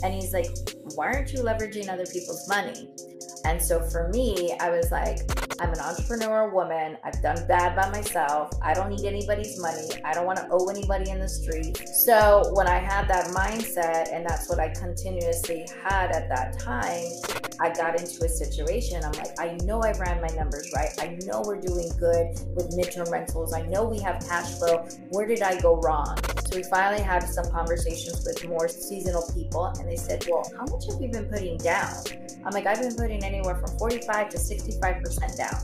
And he's like, why aren't you leveraging other people's money? And so for me, I was like, I'm an entrepreneur woman. I've done bad by myself. I don't need anybody's money. I don't want to owe anybody in the street. So when I had that mindset, and that's what I continuously had at that time, I got into a situation. I'm like, I know I ran my numbers right. I know we're doing good with midterm rentals. I know we have cash flow. Where did I go wrong? So we finally had some conversations with more seasonal people, and they said, well, how much have you been putting down? I'm like, I've been putting anywhere from 45 to 65% down,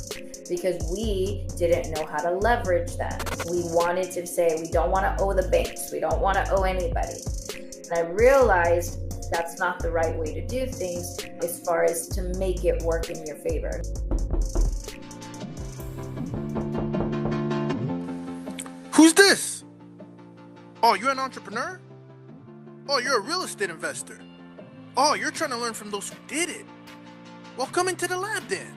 because we didn't know how to leverage that. We wanted to say, we don't want to owe the banks. We don't want to owe anybody. And I realized that's not the right way to do things as far as to make it work in your favor. Who's this? Oh, you're an entrepreneur? Oh, you're a real estate investor. Oh, you're trying to learn from those who did it. Well, come into the lab then.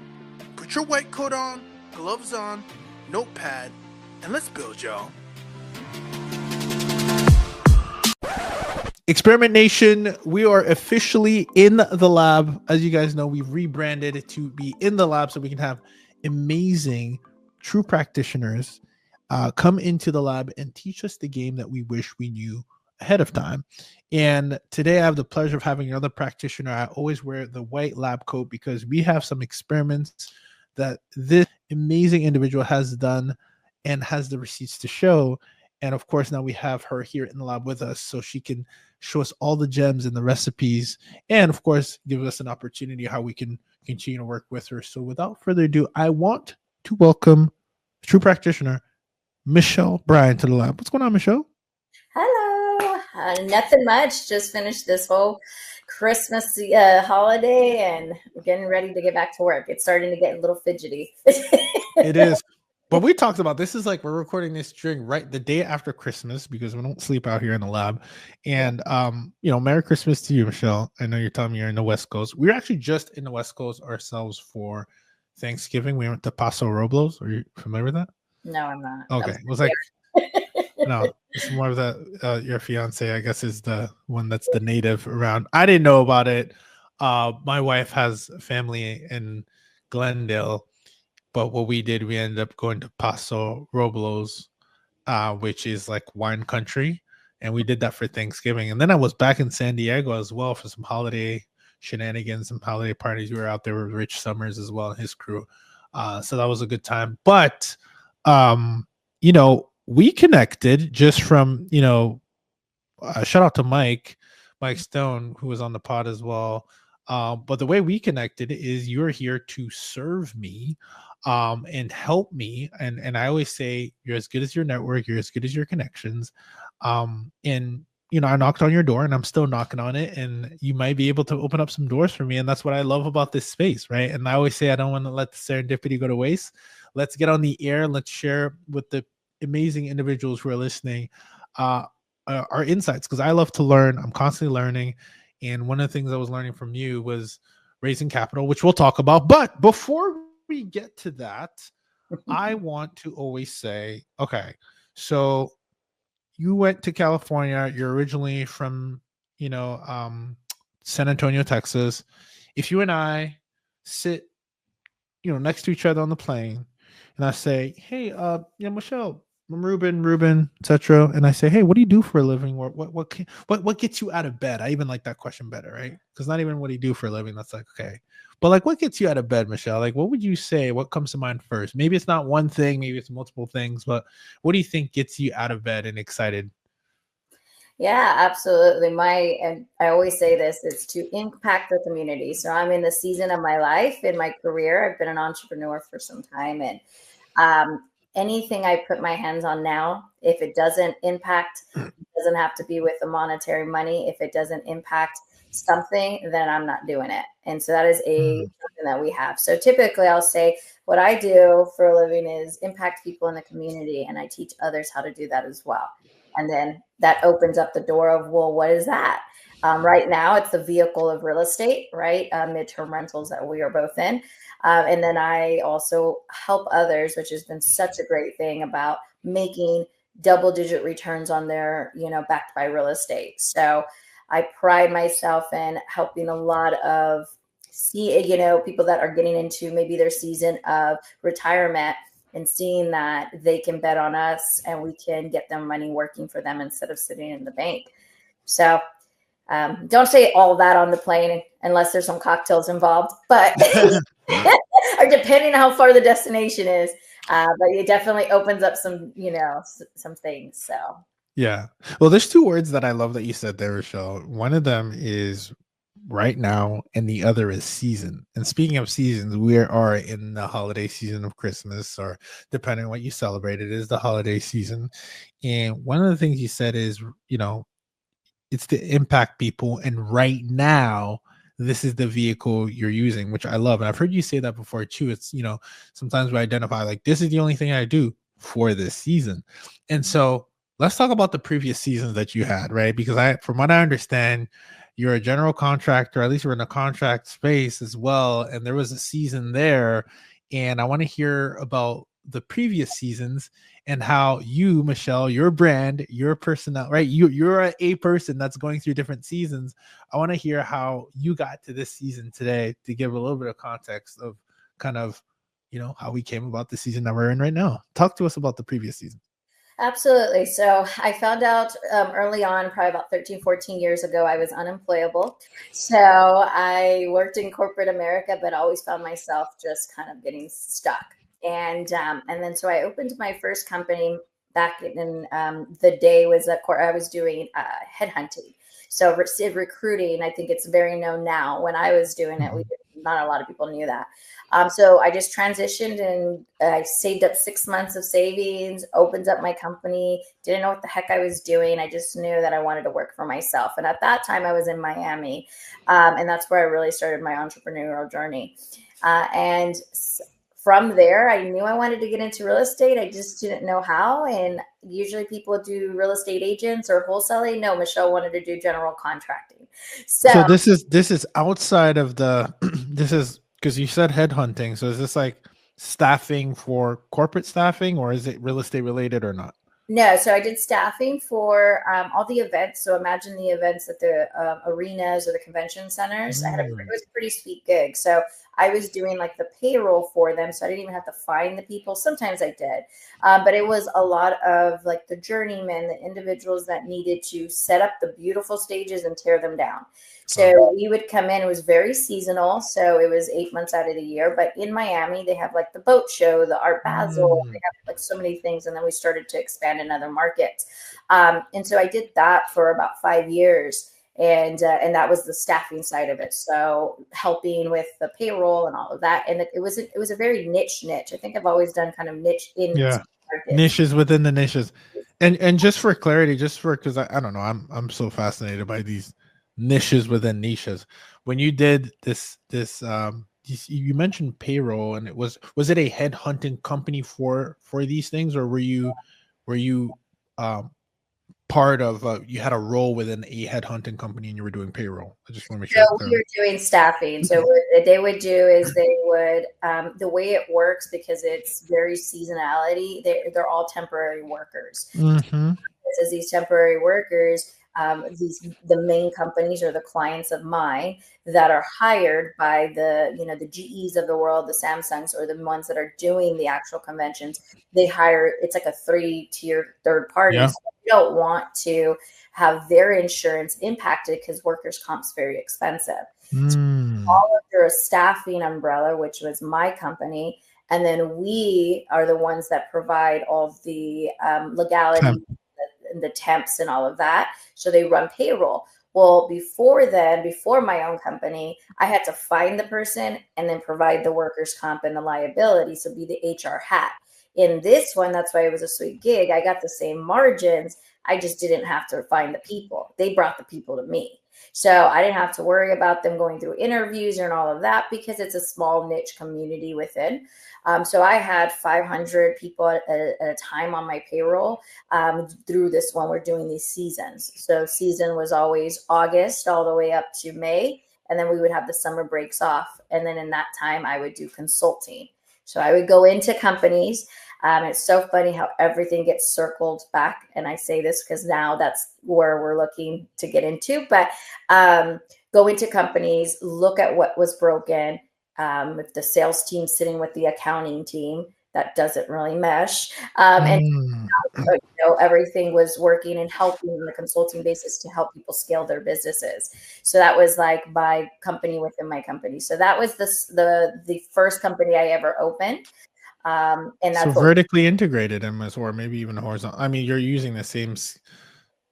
Put your white coat on, gloves on, notepad, and let's build, y'all. Experiment Nation, we are officially in the lab. As you guys know, we've rebranded to be in the lab so we can have amazing true practitioners come into the lab and teach us the game that we wish we knew ahead of time. And today I have the pleasure of having another practitioner. I always wear the white lab coat because we have some experiments that this amazing individual has done and has the receipts to show. And of course, now we have her here in the lab with us so she can show us all the gems and the recipes, and of course, give us an opportunity how we can continue to work with her. So without further ado, I want to welcome true practitioner Michelle Bryan to the lab. What's going on, Michelle? Hello. Nothing much. Just finished this whole Christmas holiday and getting ready to get back to work. It's starting to get a little fidgety. It is. But we talked about this is like we're recording this during the day after Christmas because we don't sleep out here in the lab. And Merry Christmas to you, Michelle. I know you're telling me you're in the West Coast. We were actually just in the West Coast ourselves for Thanksgiving. We went to Paso Robles. Are you familiar with that? No, I'm not. Okay. It was like no, it's more of the your fiance, I guess, is the one that's the native around. I didn't know about it. My wife has family in Glendale. But what we did, we ended up going to Paso Robles, which is like wine country. And we did that for Thanksgiving. And then I was back in San Diego as well for some holiday shenanigans, some holiday parties. We were out there with Rich Summers as well and his crew. So that was a good time. But, we connected just from, shout out to Mike Stone, who was on the pod as well. But the way we connected is you're here to serve me and help me. And I always say you're as good as your network, you're as good as your connections. And I knocked on your door and I'm still knocking on it, and you might be able to open up some doors for me. And that's what I love about this space, right? And I always say I don't want to let the serendipity go to waste. Let's get on the air. Let's share with the amazing individuals who are listening our insights, because I love to learn. I'm constantly learning. And one of the things I was learning from you was raising capital, which we'll talk about. But before we get to that, I want to always say, okay, so you went to California. You're originally from, San Antonio, Texas. If you and I sit, next to each other on the plane, and I say, hey, Michelle, I'm Ruben, etc. And I say, hey, what do you do for a living? What gets you out of bed? I even like that question better, right? Because not even what do you do for a living? That's like, okay. But like, what gets you out of bed, Michelle? Like, what would you say? What comes to mind first? Maybe it's not one thing, maybe it's multiple things, but what do you think gets you out of bed and excited? Yeah, absolutely. And I always say this, is to impact the community. So I'm in the season of my life, in my career. I've been an entrepreneur for some time, and anything I put my hands on now, if it doesn't impact, it doesn't have to be with the monetary money. If it doesn't impact something, then I'm not doing it. And so that is something that we have. So typically I'll say what I do for a living is impact people in the community, and I teach others how to do that as well. And then that opens up the door of, well, what is that? Right now, it's the vehicle of real estate, right? Midterm rentals that we are both in. And then I also help others, which has been such a great thing about making double-digit returns on their, backed by real estate. So I pride myself in helping a lot of people that are getting into maybe their season of retirement and seeing that they can bet on us and we can get them money working for them instead of sitting in the bank. So don't say all that on the plane unless there's some cocktails involved, but or depending on how far the destination is. But it definitely opens up some things. So Yeah. Well, there's two words that I love that you said there, Rochelle. One of them is right now, and the other is season. And speaking of seasons, we are in the holiday season of Christmas, or depending on what you celebrate, it is the holiday season. And one of the things you said is, it's to impact people. And right now, this is the vehicle you're using, which I love. And I've heard you say that before too. It's, sometimes we identify like, this is the only thing I do for this season. And so let's talk about the previous seasons that you had, right? Because from what I understand, you're a general contractor, at least we're in a contract space as well. And there was a season there. And I want to hear about the previous seasons and how you, Michelle, your brand, your personnel, right? You're a person that's going through different seasons. I want to hear how you got to this season today to give a little bit of context of kind of, how we came about the season that we're in right now. Talk to us about the previous season. absolutely. So I found out early on, probably about 13, 14 years ago, I was unemployable. So I worked in corporate America, but always found myself just kind of getting stuck. And then so I opened my first company back in the day was I was doing headhunting. So recruiting, I think it's very known now. When I was doing it, not a lot of people knew that. So I just transitioned and I saved up 6 months of savings, opened up my company, didn't know what the heck I was doing. I just knew that I wanted to work for myself. And at that time I was in Miami. And that's where I really started my entrepreneurial journey. And from there, I knew I wanted to get into real estate. I just didn't know how. And usually people do real estate agents or wholesaling. No, Michelle wanted to do general contracting. So this is outside of the this is because you said headhunting. So is this like staffing for corporate staffing, or is it real estate related or not? No, so I did staffing for all the events. So imagine the events at the arenas or the convention centers. It was a pretty sweet gig. So I was doing like the payroll for them. So I didn't even have to find the people. Sometimes I did. But it was a lot of like the journeymen, the individuals that needed to set up the beautiful stages and tear them down. So we would come in, it was very seasonal. So it was 8 months out of the year. But in Miami, they have like the boat show, the Art Basel, they have like so many things. And then we started to expand in other markets. And so I did that for about 5 years. And that was the staffing side of it. So helping with the payroll and all of that. And it was a very niche. I think I've always done kind of niche in markets. Niches within the niches. And just for clarity, because I don't know, I'm so fascinated by these niches within niches. When you did this you mentioned payroll, and was it a headhunting company for these things, or were you part of you had a role within a headhunting company and you were doing payroll? I just want to make sure. So we were doing staffing. So what they would do is they would the way it works, because it's very seasonality, they're all temporary workers. As these temporary workers, the main companies or the clients of mine that are hired by the GEs of the world, the Samsungs, or the ones that are doing the actual conventions, they hire. It's like a 3-tier third party. Yeah. So they don't want to have their insurance impacted because workers' comp's very expensive. So all under a staffing umbrella, which was my company. And then we are the ones that provide all the legality, the temps and all of that. So they run payroll. Well, before my own company, I had to find the person and then provide the workers' comp and the liability. So be the HR hat. In this one, that's why it was a sweet gig. I got the same margins. I just didn't have to find the people. They brought the people to me. So I didn't have to worry about them going through interviews and all of that, because it's a small niche community within. So I had 500 people at a time on my payroll through this one. We're doing these seasons. So season was always August all the way up to May. And then we would have the summer breaks off. And then in that time, I would do consulting. So I would go into companies. It's so funny how everything gets circled back. And I say this because now that's where we're looking to get into. But go into companies, look at what was broken. If the sales team sitting with the accounting team, that doesn't really mesh. And everything was working and helping on the consulting basis to help people scale their businesses. So that was like my company within my company. So that was the first company I ever opened. And So that's what vertically integrated MS, or maybe even horizontal. I mean, you're using the same,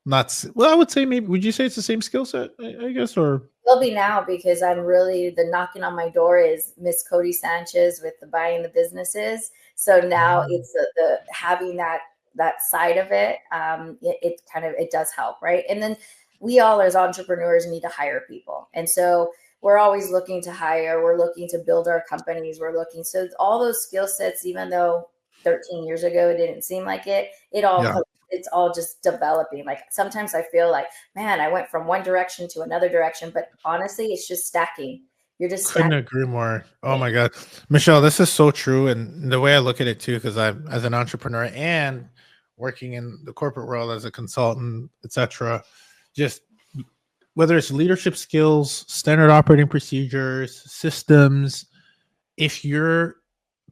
well, I would say maybe, would you say it's the same skill set, I guess, or? will be now, because I'm really, the knocking on my door is Miss Cody Sanchez with the buying the businesses. So now it's the having that side of it. It kind of, it does help, right? And then we all as entrepreneurs need to hire people, and so we're always looking to hire. We're looking to build our companies. We're looking, so all those skill sets, even though 13 years ago it didn't seem like it, it all Yeah. it's all just developing. Like sometimes I feel like, man, I went from one direction to another direction, but honestly, it's just stacking. You're just Couldn't stacking. agree more. Oh my God. Michelle, this is so true. And the way I look at it too, because I'm as an entrepreneur and working in the corporate world as a consultant, etc., just whether it's leadership skills, standard operating procedures, systems, if you're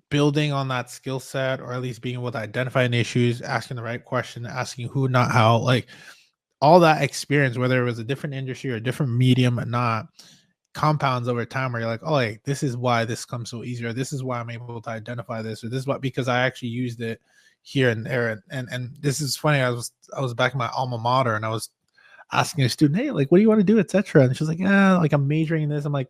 building on that skill set, or at least being able to identify an issues, asking the right question, asking who, not how, like all that experience, whether it was a different industry or a different medium or not, compounds over time where you're like, oh, like, this is why this comes so easy, or this is why I'm able to identify this, or this is what, because I actually used it here and there. And this is funny. I was back in my alma mater and I was asking a student, hey, like, what do you want to do, etc. And she's like, yeah, like I'm majoring in this. I'm like,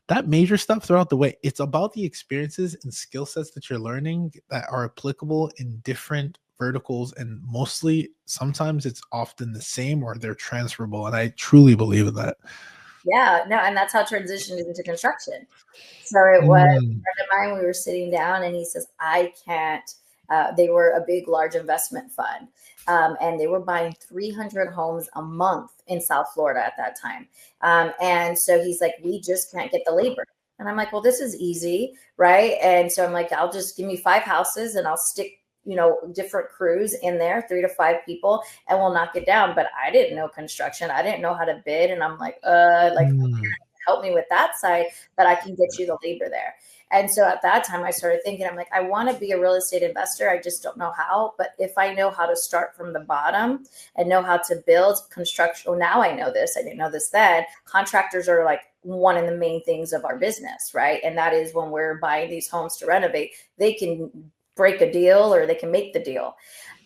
that major stuff throughout the way, it's about the experiences and skill sets that you're learning that are applicable in different verticals, and mostly sometimes it's often the same or they're transferable, and I truly believe in that. Yeah, no, and that's how transitioned into construction. So it was a friend of mine. We were sitting down, and he says, "I can't." They were a big, large investment fund, and they were buying 300 homes a month in South Florida at that time. And so he's like, "We just can't get the labor." And I'm like, "Well, this is easy, right?" And so I'm like, "I'll just give me 5 houses, and I'll stick." Different crews in there, 3 to 5 people, and we'll knock it down. But I didn't know construction. I didn't know how to bid. And I'm like, help me with that side, but I can get you the labor there. And so at that time, I started thinking, I'm like, I want to be a real estate investor. I just don't know how. But if I know how to start from the bottom and know how to build construction, well, now I know this. I didn't know this then. Contractors are like one of the main things of our business, right? And that is when we're buying these homes to renovate, they can break a deal or they can make the deal.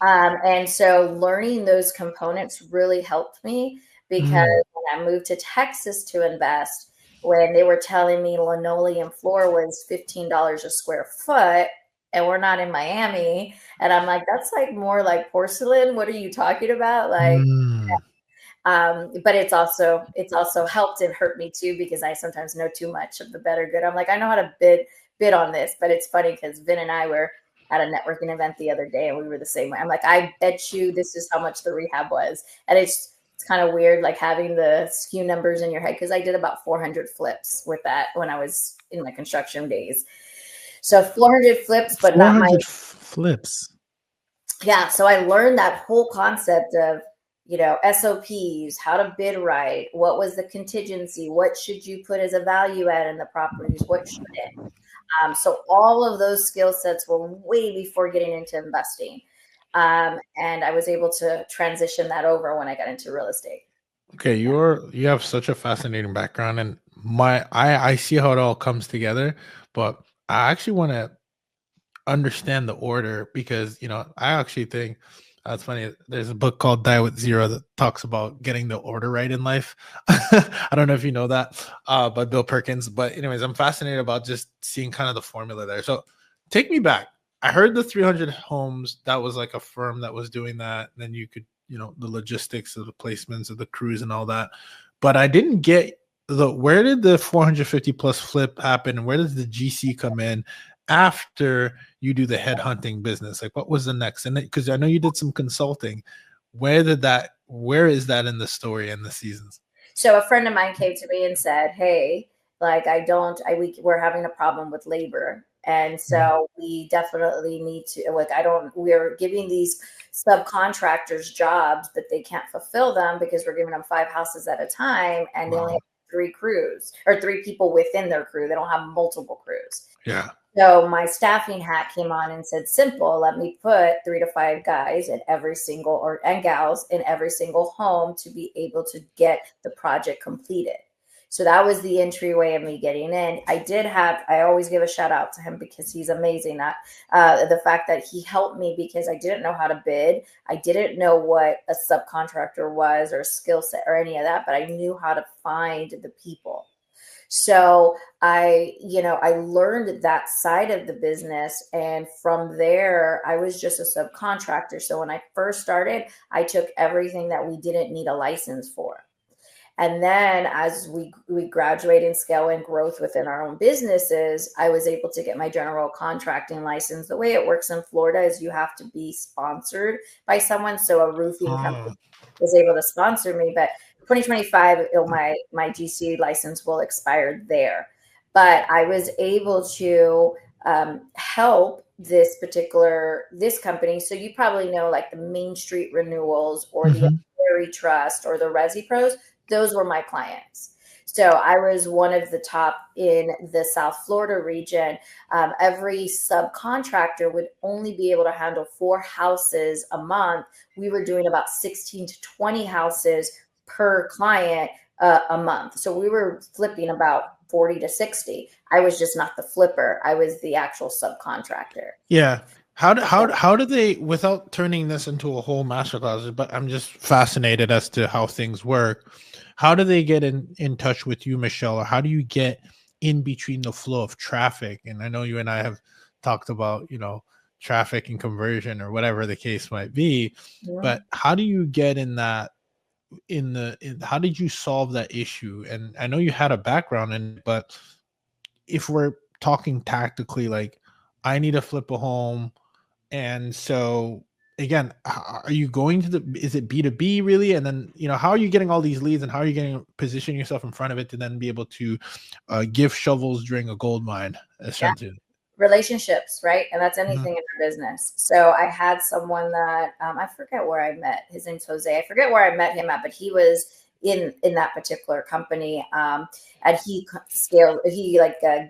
And so learning those components really helped me, because when I moved to Texas to invest, when they were telling me linoleum floor was $15 a square foot, and we're not in Miami, and I'm like, that's like more like porcelain. What are you talking about? Like, but it's also helped and hurt me too, because I sometimes know too much of the better good. I'm like, I know how to bid on this, but it's funny because Vin and I were at a networking event the other day, and we were the same way. I'm like, I bet you this is how much the rehab was. And it's kind of weird, like having the SKU numbers in your head, because I did about 400 flips with that when I was in my construction days. So 400 flips, but not my flips. Yeah. So I learned that whole concept of, SOPs, how to bid right, what was the contingency, what should you put as a value add in the properties, what shouldn't. So all of those skill sets were way before getting into investing. And I was able to transition that over when I got into real estate. Okay, you have such a fascinating background, and I see how it all comes together, but I actually want to understand the order, because I actually think that's funny. There's a book called Die with Zero that talks about getting the order right in life. I don't know if you know that, by Bill Perkins. But anyways, I'm fascinated about just seeing kind of the formula there. So take me back. I heard the 300 homes. That was like a firm that was doing that. Then you could, the logistics of the placements of the crews and all that. But I didn't get where did the 450 plus flip happen? Where does the GC come in after you do the headhunting business? Like, what was the next? And because I know you did some consulting, where is that in the story and the seasons? So a friend of mine came to me and said, "Hey, like we're having a problem with labor." And so we definitely need to, like, we're giving these subcontractors jobs, but they can't fulfill them because we're giving them 5 houses at a time, and they only have 3 crews or 3 people within their crew. They don't have multiple crews. Yeah. So my staffing hat came on and said, simple, let me put 3 to 5 guys in every single and gals in every single home to be able to get the project completed. So that was the entryway of me getting in. I always give a shout out to him because he's amazing at the fact that he helped me, because I didn't know how to bid. I didn't know what a subcontractor was or skill set or any of that, but I knew how to find the people. So I learned that side of the business. And from there, I was just a subcontractor. So when I first started, I took everything that we didn't need a license for. And then as we graduate and scale and growth within our own businesses, I was able to get my general contracting license. The way it works in Florida is you have to be sponsored by someone. So a roofing company was able to sponsor me, but 2025, my GC license will expire there. But I was able to help this company. So you probably know, like, the Main Street Renewals or the Ferry Trust or the Resi Pros. Those were my clients. So I was one of the top in the South Florida region. Every subcontractor would only be able to handle 4 houses a month. We were doing about 16 to 20 houses per client a month. So we were flipping about 40 to 60. I was just not the flipper. I was the actual subcontractor. Yeah. How do they, without turning this into a whole masterclass, but I'm just fascinated as to how things work. How do they get in touch with you, Michelle? Or how do you get in between the flow of traffic? And I know you and I have talked about, traffic and conversion or whatever the case might be, but how do you get in that, how did you solve that issue? And I know you had a background in it, but if we're talking tactically, like, I need to flip a home, and so again, are you going to is it B2B really? And then, how are you getting all these leads, and how are you positioning yourself in front of it to then be able to give shovels during a gold mine, essentially? Yeah. Relationships, right? And that's anything in our business. So I had someone that I forget where I met. His name's Jose. I forget where I met him at, but he was in that particular company, and he scaled. He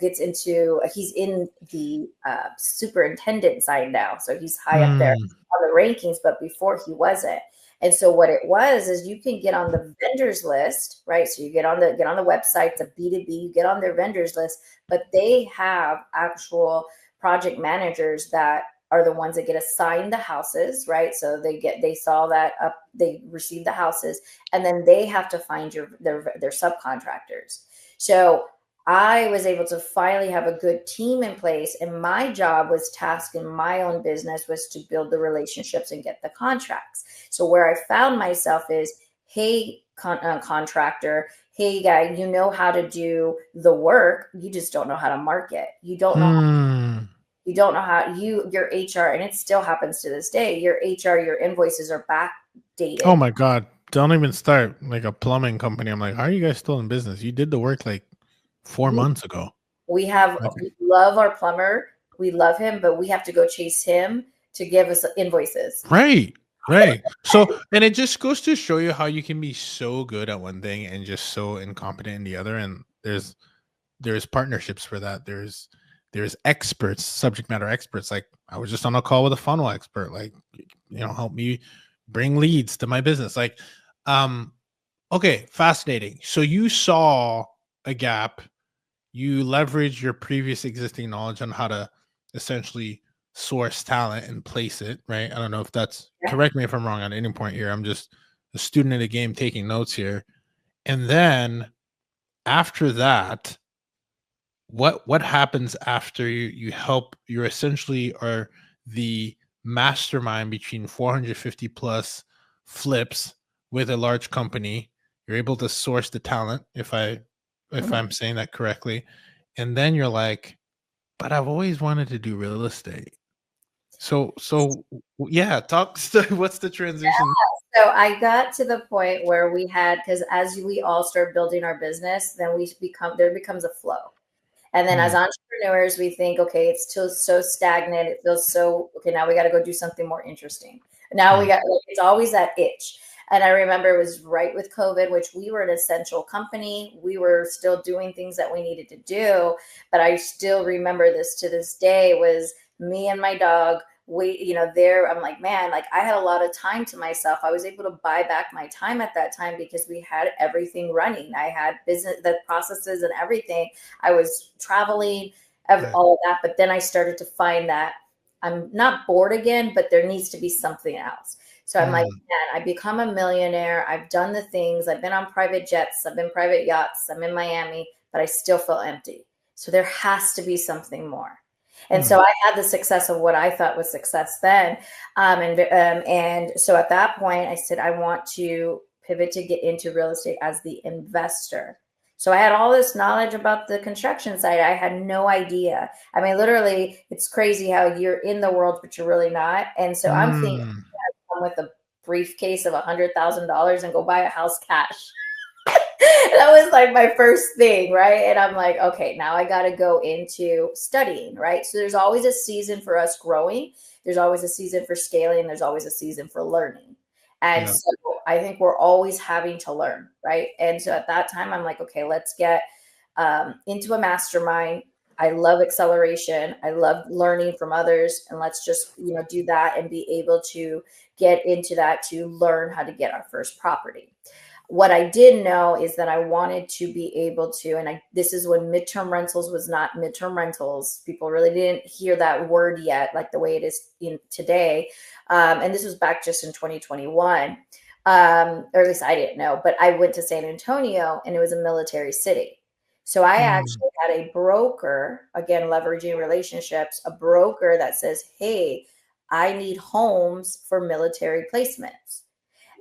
gets into. He's in the superintendent side now, so he's high up there on the rankings. But before, he wasn't. And so what it was is, you can get on the vendors list, right? So you get on the website, the B2B, you get on their vendors list, but they have actual project managers that are the ones that get assigned the houses, right? So they saw that up, they receive the houses, and then they have to find their subcontractors. So I was able to finally have a good team in place, and my job was tasked in my own business was to build the relationships and get the contracts. So where I found myself is, hey, contractor, hey guy, you know how to do the work, you just don't know how to market. You don't know how your HR, and it still happens to this day, your HR, your invoices are backdated. Oh my God. Don't even start. Like a plumbing company, I'm like, how are you guys still in business? You did the work like 4 months ago. We love our plumber. We love him, but we have to go chase him to give us invoices. Right. So, and it just goes to show you how you can be so good at one thing and just so incompetent in the other. And there's partnerships for that. There's experts, subject matter experts. Like, I was just on a call with a funnel expert, like, help me bring leads to my business. Like, okay, fascinating. So you saw a gap, you leverage your previous existing knowledge on how to essentially source talent and place it, right? I don't know if that's correct me if I'm wrong at any point here. I'm just a student of the game taking notes here. And then after that, what happens after you essentially are the mastermind between 450 plus flips with a large company. You're able to source the talent, if I'm saying that correctly. And then you're like, but I've always wanted to do real estate. So yeah, what's the transition? Yeah. So I got to the point where because as we all start building our business, then there becomes a flow. And then as entrepreneurs, we think, okay, it's still so stagnant. It feels so, okay, now we got to go do something more interesting. Now we got, like, it's always that itch. And I remember it was right with COVID, which we were an essential company. We were still doing things that we needed to do. But I still remember this to this day was me and my dog. There, I'm like, man, like I had a lot of time to myself. I was able to buy back my time at that time because we had everything running. I had business, the processes and everything. I was traveling, all of that. But then I started to find that I'm not bored again, but there needs to be something else. So I'm like, man, I become a millionaire. I've done the things. I've been on private jets. I've been private yachts. I'm in Miami, but I still feel empty. So there has to be something more. And so I had the success of what I thought was success then. And so at that point, I said, I want to pivot to get into real estate as the investor. So I had all this knowledge about the construction side. I had no idea. I mean, literally, it's crazy how you're in the world, but you're really not. And so I'm thinking, come with a briefcase of $100,000 and go buy a house cash. That was like my first thing, right? And I'm like, okay, now I got to go into studying, right? So there's always a season for us growing. There's always a season for scaling. There's always a season for learning. And so I think we're always having to learn, right? And so at that time, I'm like, okay, let's get into a mastermind. I love acceleration. I love learning from others. And let's just, do that and be able to get into that to learn how to get our first property. What I did know is that I wanted to be able to, and this is when midterm rentals was not midterm rentals. People really didn't hear that word yet, like the way it is in today. And this was back just in 2021, or at least I didn't know, but I went to San Antonio and it was a military city. So I actually had a broker, again, leveraging relationships, a broker that says, hey, I need homes for military placements.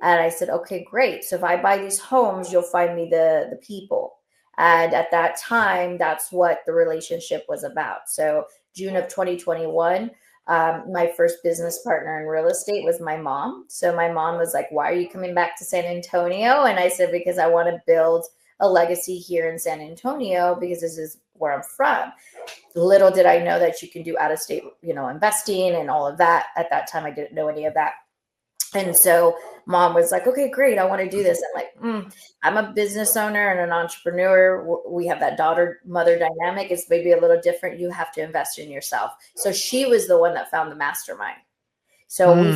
And I said, okay, great. So if I buy these homes, you'll find me the people. And at that time, that's what the relationship was about. So June of 2021, my first business partner in real estate was my mom. So my mom was like, why are you coming back to San Antonio? And I said, because I want to build a legacy here in San Antonio because this is where I'm from. Little did I know that you can do out of state, investing and all of that. At that time, I didn't know any of that. And so mom was like, okay, great. I want to do this. I'm like, I'm a business owner and an entrepreneur. We have that daughter-mother dynamic. It's maybe a little different. You have to invest in yourself. So she was the one that found the mastermind. So we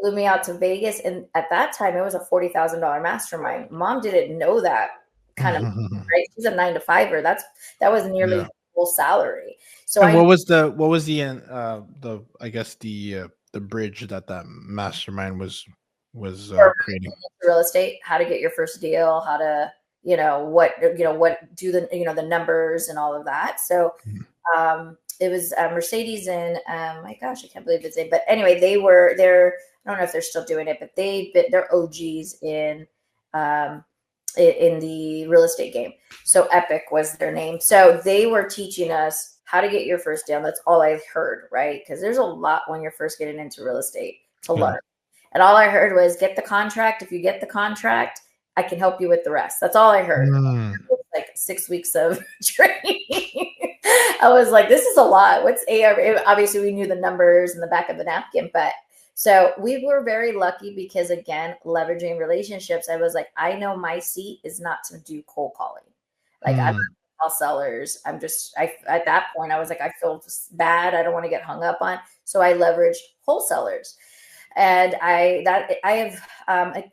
flew me out to Vegas. And at that time, it was a $40,000 mastermind. Mom didn't know that kind of, right? She's a 9-to-5er. That was nearly full salary. So what was the I guess the bridge that mastermind was creating? Real estate, how to get your first deal, how to what do the numbers and all of that. So it was Mercedes and my gosh, I can't believe it's but anyway, they're I don't know if they're still doing it, but they're OGs in the real estate game. So Epic was their name. So they were teaching us how to get your first deal. That's all I heard, right? Because there's a lot when you're first getting into real estate to learn. And all I heard was get the contract. If you get the contract, I can help you with the rest. That's all I heard. Like 6 weeks of training. I was like, this is a lot. What's ARV? Obviously, we knew the numbers in the back of the napkin, but so we were very lucky because, again, leveraging relationships, I was like, I know my seat is not to do cold calling. Like I'm all sellers. At that point, I was like, I feel bad. I don't want to get hung up on. So I leveraged wholesalers. And I have,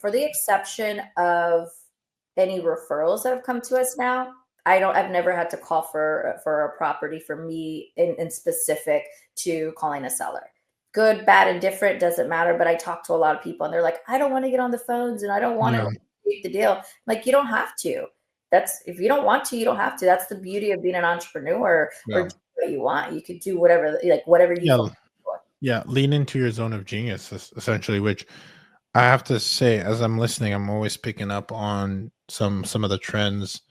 for the exception of any referrals that have come to us now, I've never had to call for a property for me in specific to calling a seller. Good, bad, and different, doesn't matter. But I talk to a lot of people and they're like, I don't want to get on the phones and I don't want to take the deal. I'm like, you don't have to. If you don't want to, you don't have to. That's the beauty of being an entrepreneur or do what you want. You could do whatever you lean into your zone of genius, essentially, which I have to say, as I'm listening, I'm always picking up on some of the trends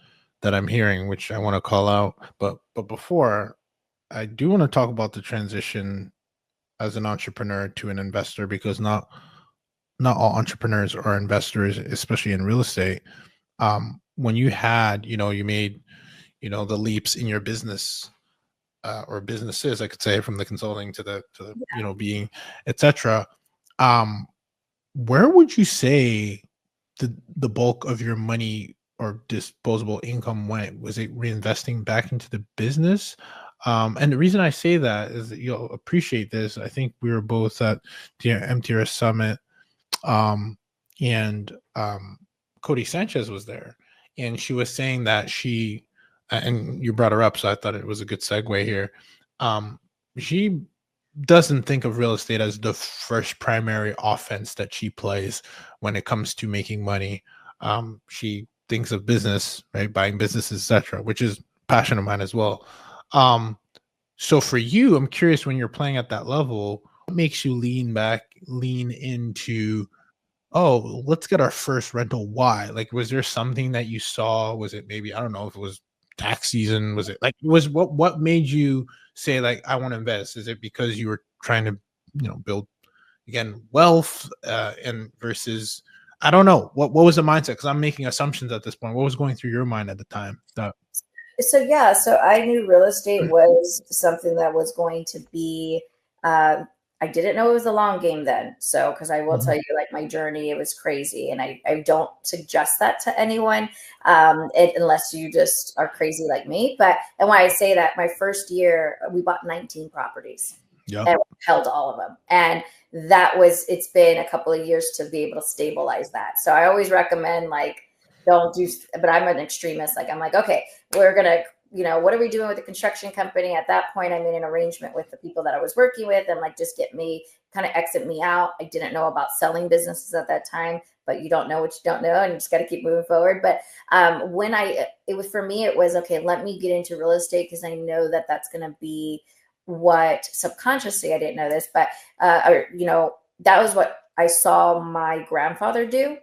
that I'm hearing, which I want to call out. But before, I do want to talk about the transition as an entrepreneur to an investor, because not all entrepreneurs are investors, especially in real estate. When you had, you made, the leaps in your business, or businesses, I could say, from the consulting to the being, etc. Um, where would you say the bulk of your money or disposable income went? Was it reinvesting back into the business? And the reason I say that is that you'll appreciate this. I think we were both at the MTRS Summit, um, and Cody Sanchez was there, and she was saying that and you brought her up, so I thought it was a good segue here. She doesn't think of real estate as the first primary offense that she plays when it comes to making money. She thinks of business, right, buying businesses, etc., which is passion of mine as well. So for you, I'm curious, when you're playing at that level, what makes you lean into, oh, let's get our first rental? Why? Like, was there something that you saw? Was it maybe, I don't know if it was tax season? Was it like, what made you say, like, I want to invest? Is it because you were trying to, build again wealth, and versus, I don't know, what was the mindset? Because I'm making assumptions at this point. What was going through your mind at the time? So I knew real estate was something that was going to be, I didn't know it was a long game then. So, because I will tell you, like, my journey, it was crazy. And I don't suggest that to anyone, unless you just are crazy like me. And when I say that, my first year, we bought 19 properties. Yep. And held all of them. And it's been a couple of years to be able to stabilize that. So I always recommend, like, don't do, but I'm an extremist. Like, I'm like, okay, we're going to, what are we doing with the construction company? At that point, I made an arrangement with the people that I was working with, and, like, just kind of exit me out. I didn't know about selling businesses at that time, but you don't know what you don't know, and you just got to keep moving forward. But for me, it was, okay, let me get into real estate, because I know that that's going to be what, subconsciously, I didn't know this, but, that was what I saw my grandfather do.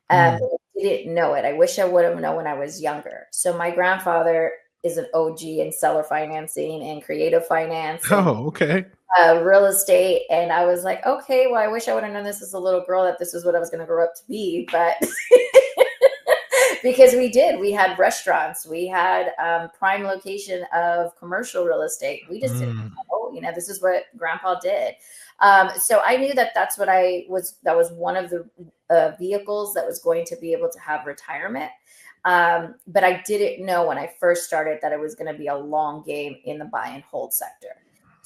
I didn't know it. I wish I would have known when I was younger. So my grandfather is an OG in seller financing and creative finance and Okay. Real estate. And I was like, okay, well, I wish I would have known this as a little girl, that this is what I was going to grow up to be. But because we had restaurants, we had prime location of commercial real estate. We just didn't know, this is what grandpa did. So I knew that that was one of the vehicles that was going to be able to have retirement. But I didn't know when I first started that it was going to be a long game in the buy and hold sector.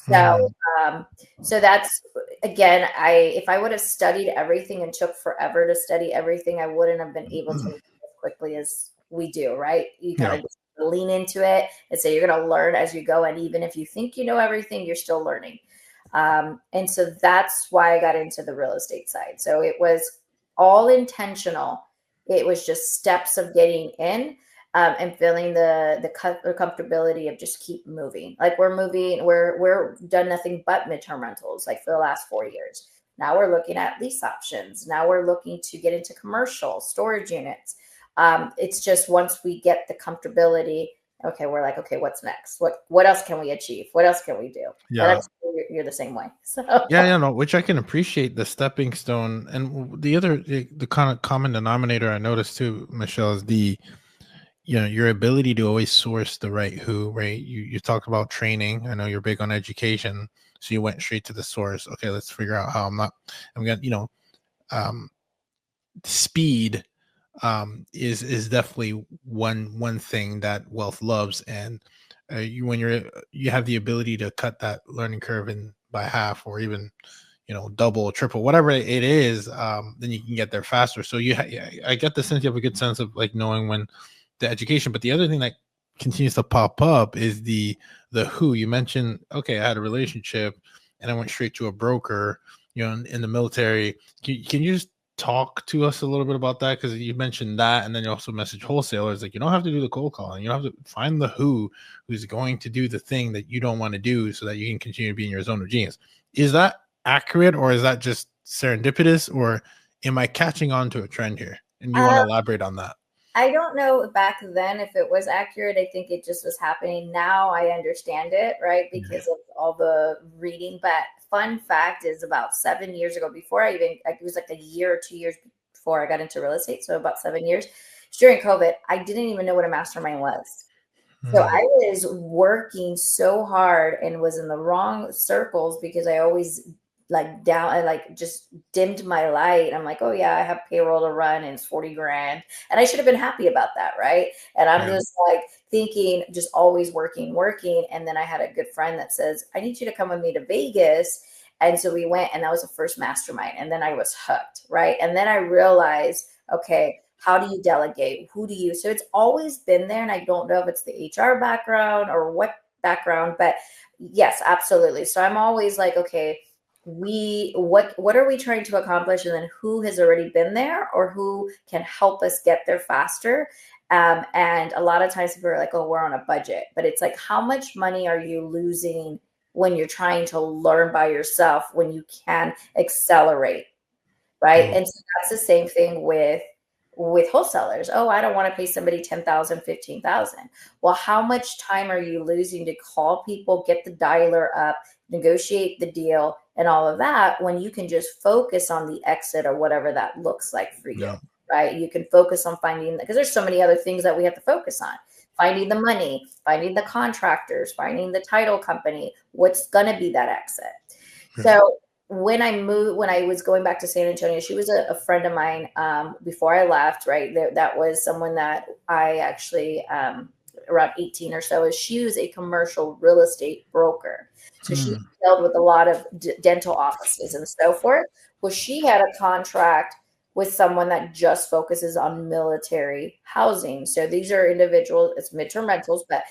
So that's, again, if I would have studied everything and took forever to study everything, I wouldn't have been able to move as quickly as we do, right? You kind of just lean into it and say, you're going to learn as you go. And even if you think you know everything, you're still learning. And so that's why I got into the real estate side. So it was all intentional. It was just steps of getting in, and feeling the comfortability of just keep moving. Like, we're done nothing but midterm rentals, like, for the last 4 years. Now we're looking at lease options. Now we're looking to get into commercial storage units. It's just, once we get the comfortability, okay, we're like, okay, what's next? What else can we achieve? What else can we do? Yeah. You're the same way. So no, which I can appreciate, the stepping stone. And the kind of common denominator I noticed too, Michelle, is your ability to always source the right who, right? You talked about training. I know you're big on education, so you went straight to the source. Okay, let's figure out how I'm gonna, speed is definitely one thing that wealth loves. And when you have the ability to cut that learning curve in by half, or even double, triple, whatever it is, then you can get there faster. So I get the sense you have a good sense of, like, knowing when the education. But the other thing that continues to pop up is the who. You mentioned, okay, I had a relationship and I went straight to a broker, in the military. Can you just talk to us a little bit about that? Because you mentioned that, and then you also message wholesalers, like, you don't have to do the cold calling. You don't have to find the who's going to do the thing that you don't want to do, so that you can continue to be in your zone of genius. Is that accurate, or is that just serendipitous, or am I catching on to a trend here? And you want to elaborate on that? I don't know back then if it was accurate. I think it just was happening. Now I understand it, right? Because of all the reading. But fun fact is, about 7 years ago, it was like a year or 2 years before I got into real estate. So about 7 years during COVID, I didn't even know what a mastermind was. So I was working so hard and was in the wrong circles because I always I just dimmed my light. I'm like, oh yeah, I have payroll to run and it's 40 grand. And I should have been happy about that, right? And I'm just like thinking, just always working, working. And then I had a good friend that says, I need you to come with me to Vegas. And so we went, and that was the first mastermind. And then I was hooked, right? And then I realized, okay, how do you delegate? Who do you? So it's always been there. And I don't know if it's the HR background or what background, but yes, absolutely. So I'm always like, okay, what are we trying to accomplish? And then who has already been there or who can help us get there faster? And a lot of times people are like, oh, we're on a budget, but it's like, how much money are you losing when you're trying to learn by yourself when you can accelerate, right? And so that's the same thing with wholesalers. Oh, I don't want to pay somebody 10,000, 15,000. Well, how much time are you losing to call people, get the dialer up, negotiate the deal and all of that when you can just focus on the exit or whatever that looks like for you, right? You can focus on finding, because there's so many other things that we have to focus on. Finding the money, finding the contractors, finding the title company, what's going to be that exit. So when I was going back to San Antonio, she was a friend of mine before I left, right? That was someone that I actually, around 18 or so, she was a commercial real estate broker. So she dealt with a lot of dental offices and so forth. Well, she had a contract with someone that just focuses on military housing. So these are individuals, it's midterm rentals, but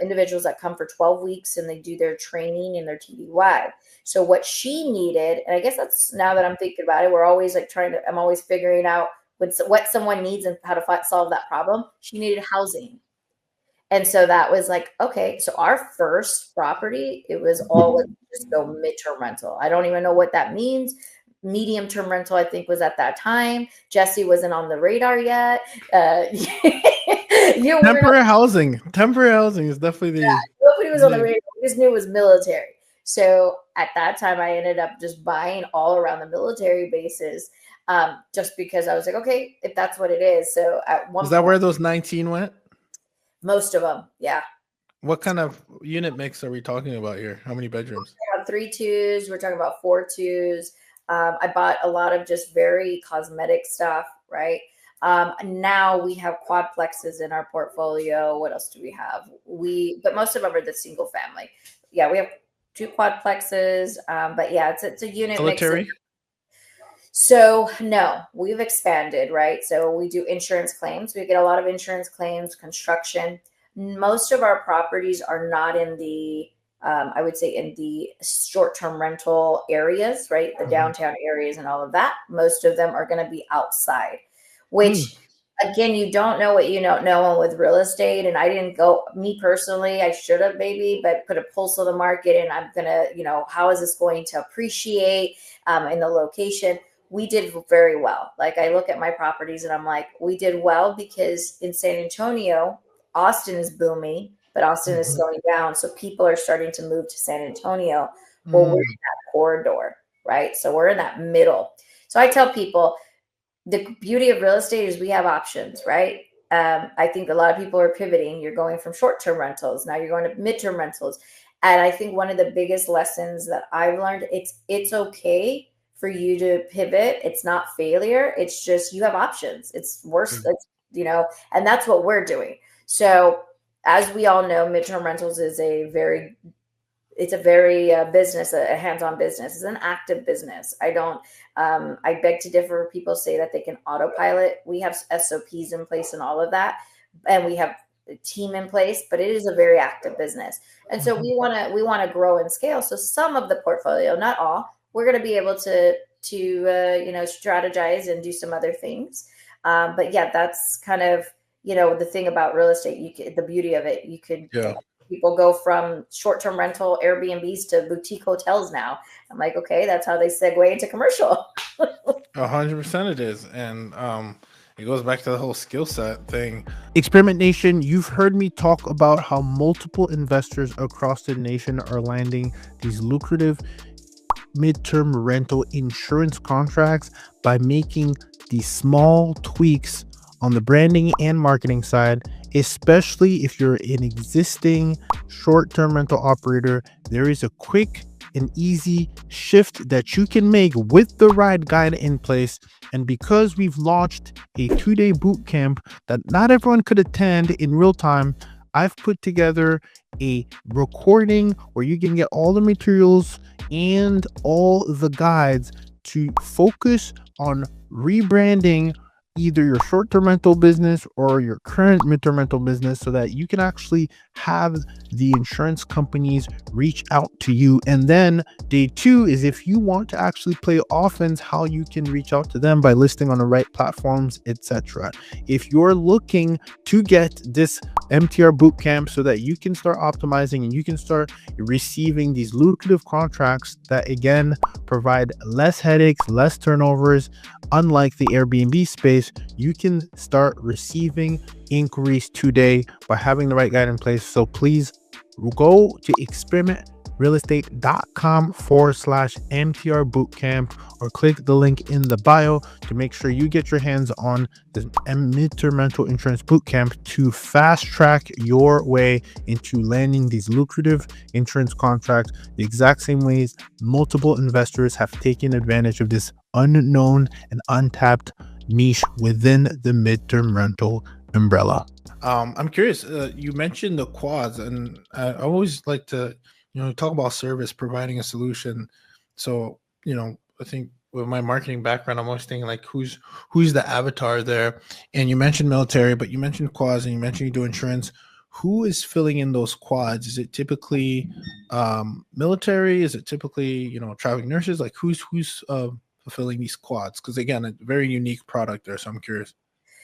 individuals that come for 12 weeks and they do their training and their TDY. So what she needed, and I guess that's, now that I'm thinking about it, we're always like I'm always figuring out what someone needs and how to solve that problem. She needed housing. And so that was like, okay, so our first property, it was all like just go midterm rental. I don't even know what that means. Medium term rental, I think, was at that time. Jesse wasn't on the radar yet. Temporary housing is definitely nobody was on the radar. We just knew it was military. So at that time, I ended up just buying all around the military bases, just because I was like, okay, if that's what it is. So at one is that where those 19 went? Most of them, yeah. What kind of unit mix are we talking about here? How many bedrooms? We're talking about 3 2s. We're talking about 4 2s. I bought a lot of just very cosmetic stuff, right? Now we have quadplexes in our portfolio. What else do we have? But most of them are the single family. Yeah, we have 2 quadplexes. But yeah, it's a unit military mix. So no, we've expanded, right? So we do insurance claims. We get a lot of insurance claims, construction. Most of our properties are not in the, I would say, in the short-term rental areas, right? The downtown areas and all of that. Most of them are going to be outside, which again, you don't know what you don't know with real estate. And I didn't go, me personally, I should have maybe, but put a pulse of the market and I'm going to, how is this going to appreciate in the location? We did very well. Like I look at my properties and I'm like, we did well because in San Antonio, Austin is booming, but Austin is slowing down. So people are starting to move to San Antonio. Well, we're in that corridor, right? So we're in that middle. So I tell people the beauty of real estate is we have options, right? I think a lot of people are pivoting. You're going from short-term rentals. Now you're going to midterm rentals. And I think one of the biggest lessons that I've learned, it's okay for you to pivot. It's not failure. It's just, you have options. It's worse, and that's what we're doing. So as we all know, midterm rentals is a very business, a hands-on business. It's an active business. I beg to differ. People say that they can autopilot. We have SOPs in place and all of that. And we have a team in place, but it is a very active business. And so we want to grow and scale. So some of the portfolio, not all, we're going to be able to strategize and do some other things. But yeah, that's kind of, the thing about real estate. The beauty of it, people go from short-term rental Airbnbs to boutique hotels now. I'm like, okay, that's how they segue into commercial. 100% it is. And it goes back to the whole skill set thing. Experiment Nation, you've heard me talk about how multiple investors across the nation are landing these lucrative midterm rental insurance contracts by making these small tweaks on the branding and marketing side. especially if you're an existing short-term rental operator. There is a quick and easy shift that you can make with the ride guide in place. And because we've launched a 2-day boot camp that not everyone could attend in real time, I've put together a recording where you can get all the materials and all the guides to focus on rebranding either your short-term rental business or your current midterm rental business, so that you can actually have the insurance companies reach out to you. And then day 2 is if you want to actually play offense, how you can reach out to them by listing on the right platforms, etc. If you're looking to get this MTR bootcamp so that you can start optimizing and you can start receiving these lucrative contracts that again provide less headaches, less turnovers, unlike the Airbnb space, you can start receiving inquiries today by having the right guide in place. So please go to experimentrealestate.com/MTR bootcamp or click the link in the bio to make sure you get your hands on the midterm rental insurance bootcamp to fast track your way into landing these lucrative insurance contracts the exact same ways multiple investors have taken advantage of this unknown and untapped niche within the midterm rental umbrella. I'm curious. You mentioned the quads, and I always like to, talk about service, providing a solution. So, I think with my marketing background, I'm always thinking like, who's the avatar there? And you mentioned military, but you mentioned quads, and you mentioned you do insurance. Who is filling in those quads? Is it typically military? Is it typically traveling nurses? Like who's fulfilling these quads? Because again, a very unique product there. So I'm curious.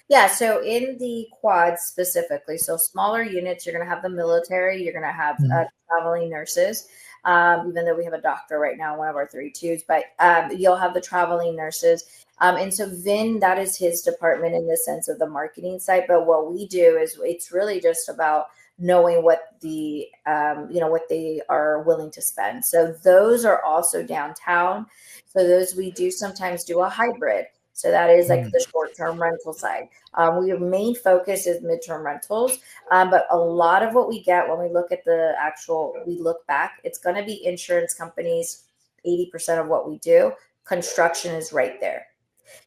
Yeah, so in the quads specifically, so smaller units, you're going to have the military, you're going to have traveling nurses, even though we have a doctor right now, one of our 32s, but you'll have the traveling nurses. And so Vin, that is his department in the sense of the marketing side. But what we do is it's really just about knowing what the, what they are willing to spend. So those are also downtown. So those we do sometimes do a hybrid. So that is like the short-term rental side. Our main focus is midterm rentals, but a lot of what we get when we look at we look back, it's going to be insurance companies, 80% of what we do. Construction is right there.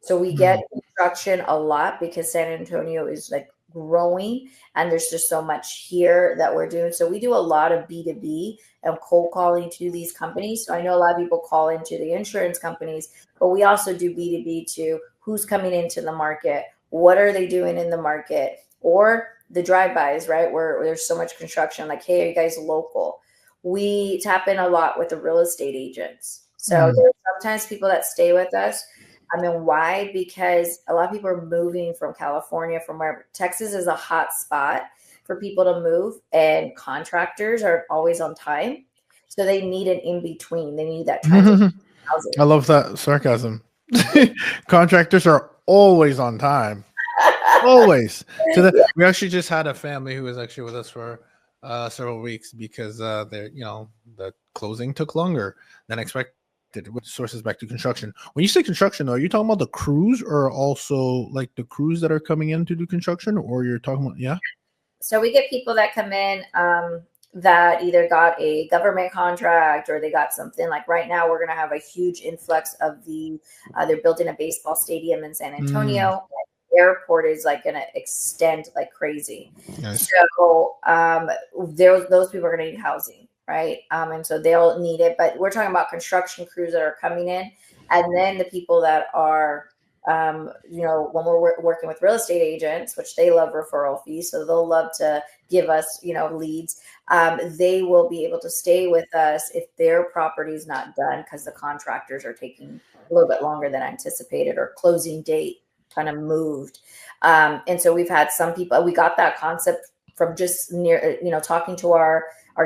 So we get construction a lot because San Antonio is like growing and there's just so much here that we're doing. So we do a lot of B2B and cold calling to these companies. So I know a lot of people call into the insurance companies, but we also do B2B to who's coming into the market, what are they doing in the market, or the drive-bys, right? Where there's so much construction, like, hey, are you guys local? We tap in a lot with the real estate agents. So there's sometimes people that stay with us. I mean, why? Because a lot of people are moving from California, from where Texas is a hot spot for people to move, and contractors are always on time. So they need an in-between. They need that transition housing. I love that sarcasm. Contractors are always on time. Always. So we actually just had a family who was actually with us for several weeks because the closing took longer than expected. With sources back to construction. When you say construction, though, are you talking about the crews or also like the crews that are coming in to do construction, or you're talking about So we get people that come in that either got a government contract or they got something. Like right now, we're going to have a huge influx of they're building a baseball stadium in San Antonio. The airport is like going to extend like crazy. Nice. So those people are going to need housing. Right. And so they'll need it. But we're talking about construction crews that are coming in. And then the people that are, when we're working with real estate agents, which they love referral fees. So they'll love to give us, leads. They will be able to stay with us if their property is not done because the contractors are taking a little bit longer than anticipated or closing date kind of moved. And so we've had some people, we got that concept from just talking to our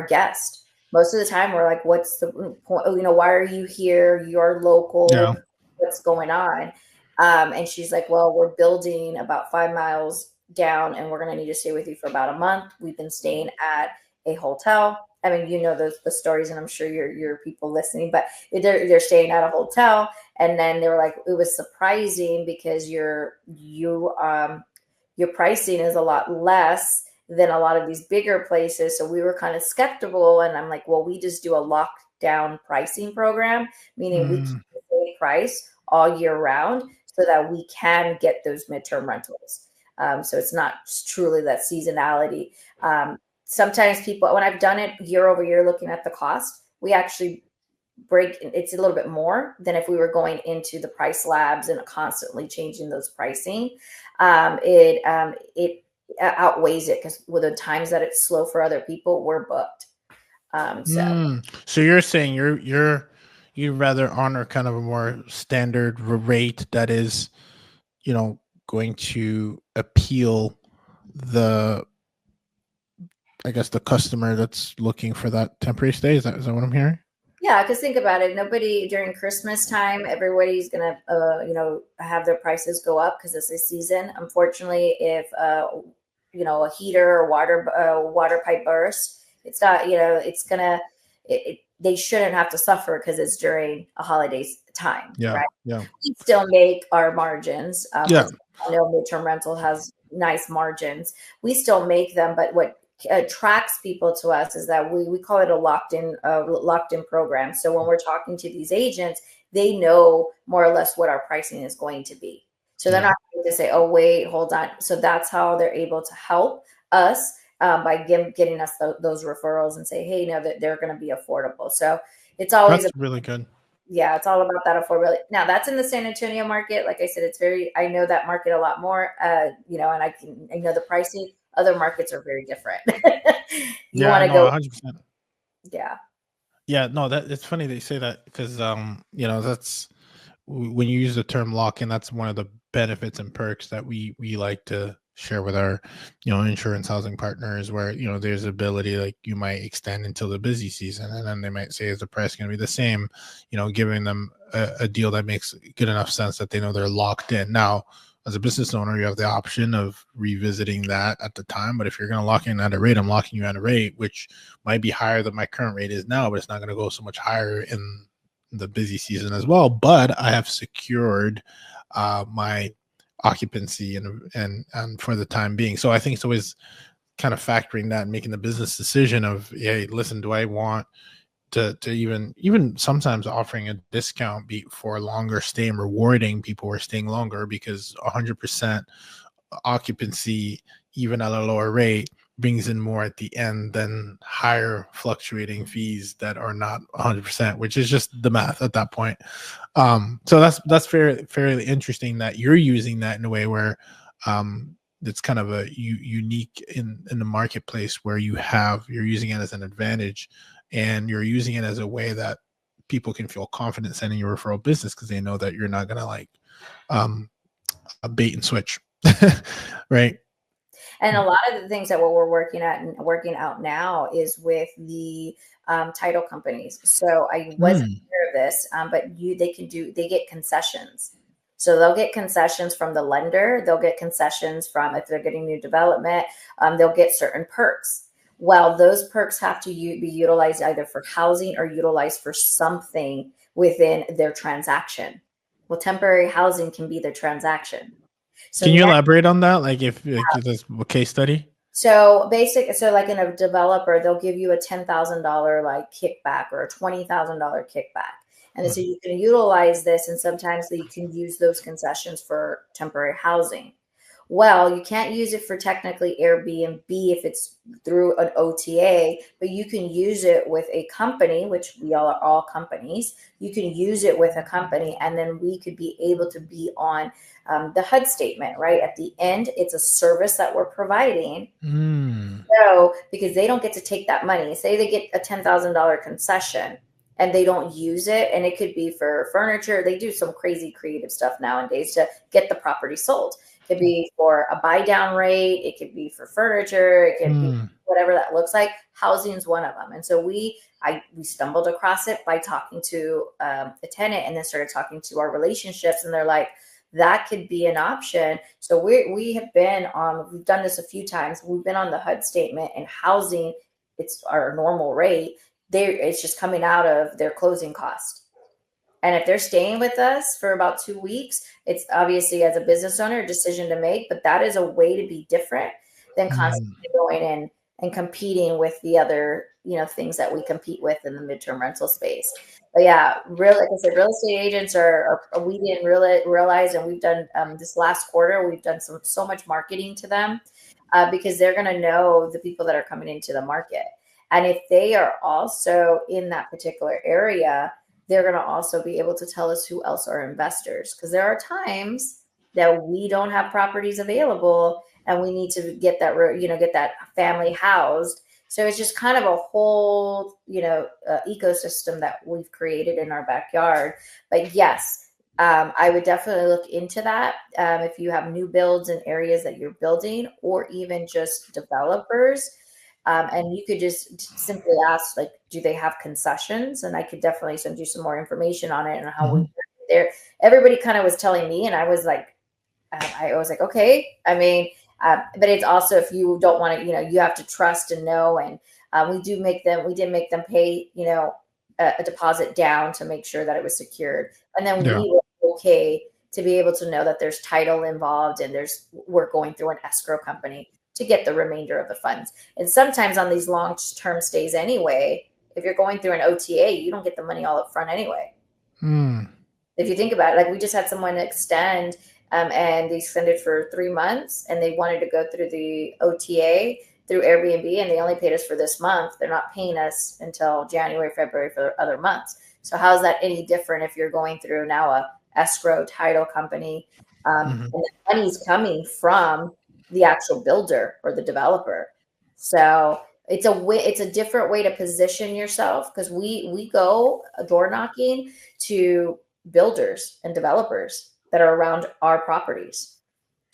guest. Most of the time we're like, what's the point? Why are you here? You're local. Yeah. What's going on? And she's like, well, we're building about 5 miles down and we're going to need to stay with you for about a month. We've been staying at a hotel. I mean, the stories, and I'm sure your people listening, but they're staying at a hotel. And then they were like, it was surprising because your pricing is a lot less than a lot of these bigger places. So we were kind of skeptical. And I'm like, well, we just do a lockdown pricing program, meaning we keep the same price all year round so that we can get those midterm rentals. So it's not truly that seasonality. Sometimes people, when I've done it year over year, looking at the cost, we actually it's a little bit more than if we were going into the price labs and constantly changing those pricing. It outweighs it, because with the times that it's slow for other people, we're booked. So you're saying you'd rather honor kind of a more standard rate that is, going to appeal I guess the customer that's looking for that temporary stay. Is that what I'm hearing? Yeah, because think about it. Nobody during Christmas time, everybody's gonna, have their prices go up because it's a season. Unfortunately, if a heater or water pipe bursts, it's not, it's gonna. They shouldn't have to suffer because it's during a holiday time, right? Yeah. We still make our margins. Yeah. I know midterm rental has nice margins. We still make them, but what attracts people to us is that we call it a locked in program. So when we're talking to these agents, they know more or less what our pricing is going to be. So they're not going to say, oh, wait, hold on. So that's how they're able to help us by getting us those referrals and say, hey, that they're going to be affordable. So it's always really good. Yeah, it's all about that affordability. Now that's in the San Antonio market. Like I said, I know that market a lot more, and I know the pricing. Other markets are very different. You want to go 100%. Yeah. Yeah, no, that it's funny that you say that, because that's when you use the term lock-in, that's one of the benefits and perks that we like to share with our insurance housing partners, where there's ability, like you might extend until the busy season, and then they might say, is the price going to be the same, giving them a deal that makes good enough sense that they know they're locked in. Now, as a business owner, you have the option of revisiting that at the time. But if you're going to lock in at a rate, I'm locking you at a rate which might be higher than my current rate is now, but it's not going to go so much higher in the busy season as well. But I have secured my occupancy and for the time being. So I think it's always kind of factoring that and making the business decision of, hey, listen, do I want to even sometimes offering a discount for a longer stay and rewarding people who are staying longer, because 100% occupancy, even at a lower rate, brings in more at the end than higher fluctuating fees that are not 100%, which is just the math at that point. So that's fairly interesting that you're using that in a way where it's kind of a unique in the marketplace, where you're using it as an advantage, and you're using it as a way that people can feel confident sending your referral business, because they know that you're not going to a bait and switch. Right. And a lot of the things that we're working out now is with the title companies. So I wasn't aware of this, but they get concessions. So they'll get concessions from the lender. They'll get concessions from, if they're getting new development, they'll get certain perks. Well, those perks have to be utilized either for housing or utilized for something within their transaction. Well, temporary housing can be their transaction. So can you elaborate on that? Like if this a case study? So like in a developer, they'll give you a $10,000 like kickback or a $20,000 kickback. And so you can utilize this, and sometimes you can use those concessions for temporary housing. Well, you can't use it for technically Airbnb if it's through an OTA, but you can use it with a company, which we all are all companies. You can use it with a company, and then we could be able to be on the HUD statement, right? At the end, it's a service that we're providing. So because they don't get to take that money, say they get a $10,000 concession and they don't use it, and it could be for furniture. They do some crazy creative stuff nowadays to get the property sold. It could be for a buy down rate. It could be for furniture. It could be whatever that looks like. Housing is one of them. And so we stumbled across it by talking to a tenant, and then started talking to our relationships, and they're like, that could be an option. So we have been on, we've done this a few times. We've been on the HUD statement, and housing, it's our normal rate. It's just coming out of their closing cost. And if they're staying with us for about 2 weeks, it's obviously, as a business owner, a decision to make, but that is a way to be different. than constantly going in and competing with the other, things that we compete with in the midterm rental space. But yeah, like I said, real estate agents are we didn't really realize, and we've done this last quarter, we've done so much marketing to them because they're going to know the people that are coming into the market. And if they are also in that particular area, they're going to also be able to tell us who else are investors. Because there are times that we don't have properties available and we need to get that family housed. So it's just kind of a whole, ecosystem that we've created in our backyard. But yes, I would definitely look into that if you have new builds in areas that you're building, or even just developers. And you could just simply ask, like, do they have concessions? And I could definitely send you some more information on it and how we there. Everybody kind of was telling me, and I was like, okay. I mean, but it's also, if you don't want to, you have to trust and know. And we did make them pay, a deposit down to make sure that it was secured. And then we were okay to be able to know that there's title involved and we're going through an escrow company to get the remainder of the funds. And sometimes on these long-term stays anyway, if you're going through an OTA, you don't get the money all up front anyway. If you think about it, like we just had someone extend and they extended for 3 months and they wanted to go through the OTA through Airbnb, and they only paid us for this month. They're not paying us until January, February for other months. So how is that any different if you're going through now a escrow title company and the money's coming from the actual builder or the developer? So it's a different way to position yourself, because we go door knocking to builders and developers that are around our properties,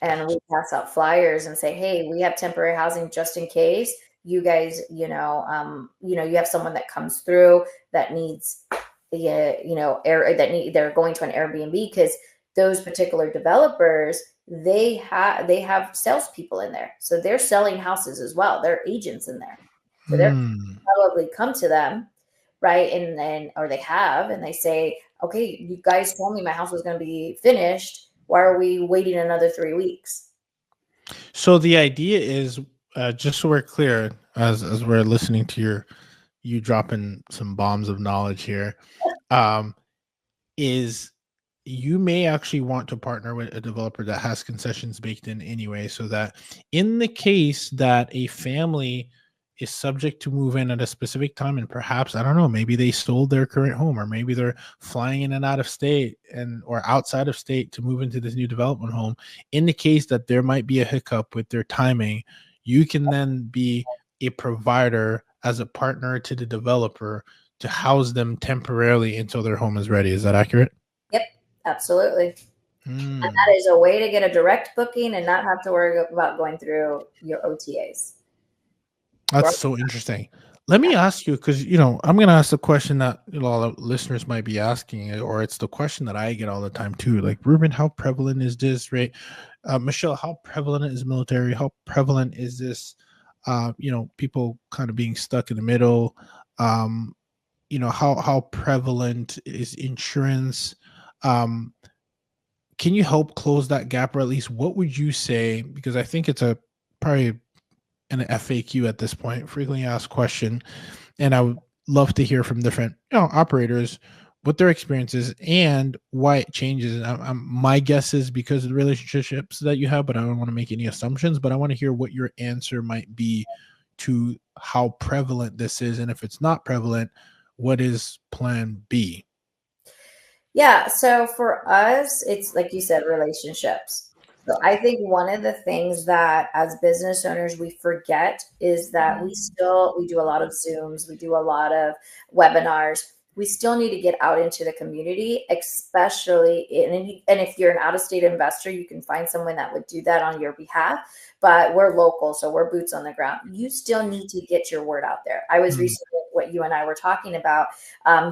and we pass out flyers and say, hey, we have temporary housing just in case you guys, you have someone that comes through that needs they're going to an Airbnb, because those particular developers, they have salespeople in there. So they're selling houses as well. They're agents in there. So they're probably come to them, right? Or they have, and they say, okay, you guys told me my house was going to be finished. Why are we waiting another 3 weeks? So the idea is, just so we're clear, as we're listening to you dropping some bombs of knowledge here, is you may actually want to partner with a developer that has concessions baked in anyway, so that in the case that a family is subject to move in at a specific time, and perhaps, I don't know, maybe they sold their current home, or maybe they're flying in and out of state or outside of state to move into this new development home. In the case that there might be a hiccup with their timing, you can then be a provider as a partner to the developer to house them temporarily until their home is ready. Is that accurate? Yep, absolutely. And that is a way to get a direct booking and not have to worry about going through your OTAs. That's so interesting. Let me ask you, because I'm going to ask the question that a lot of listeners might be asking, or it's the question that I get all the time too. Like, Ruben, how prevalent is this, right? Michelle, how prevalent is military? How prevalent is this? People kind of being stuck in the middle. How prevalent is insurance? Can you help close that gap, or at least what would you say? Because I think it's probably an FAQ at this point, frequently asked question, and I would love to hear from different operators what their experience is and why it changes. And my guess is because of the relationships that you have, but I don't want to make any assumptions. But I want to hear what your answer might be to how prevalent this is, and if it's not prevalent, what is Plan B? Yeah, so for us, it's like you said, relationships. So I think one of the things that as business owners we forget is that we do a lot of Zooms, we do a lot of webinars. We still need to get out into the community, especially and if you're an out-of-state investor, you can find someone that would do that on your behalf. But we're local, so we're boots on the ground. You still need to get your word out there. I was recently, what you and I were talking about,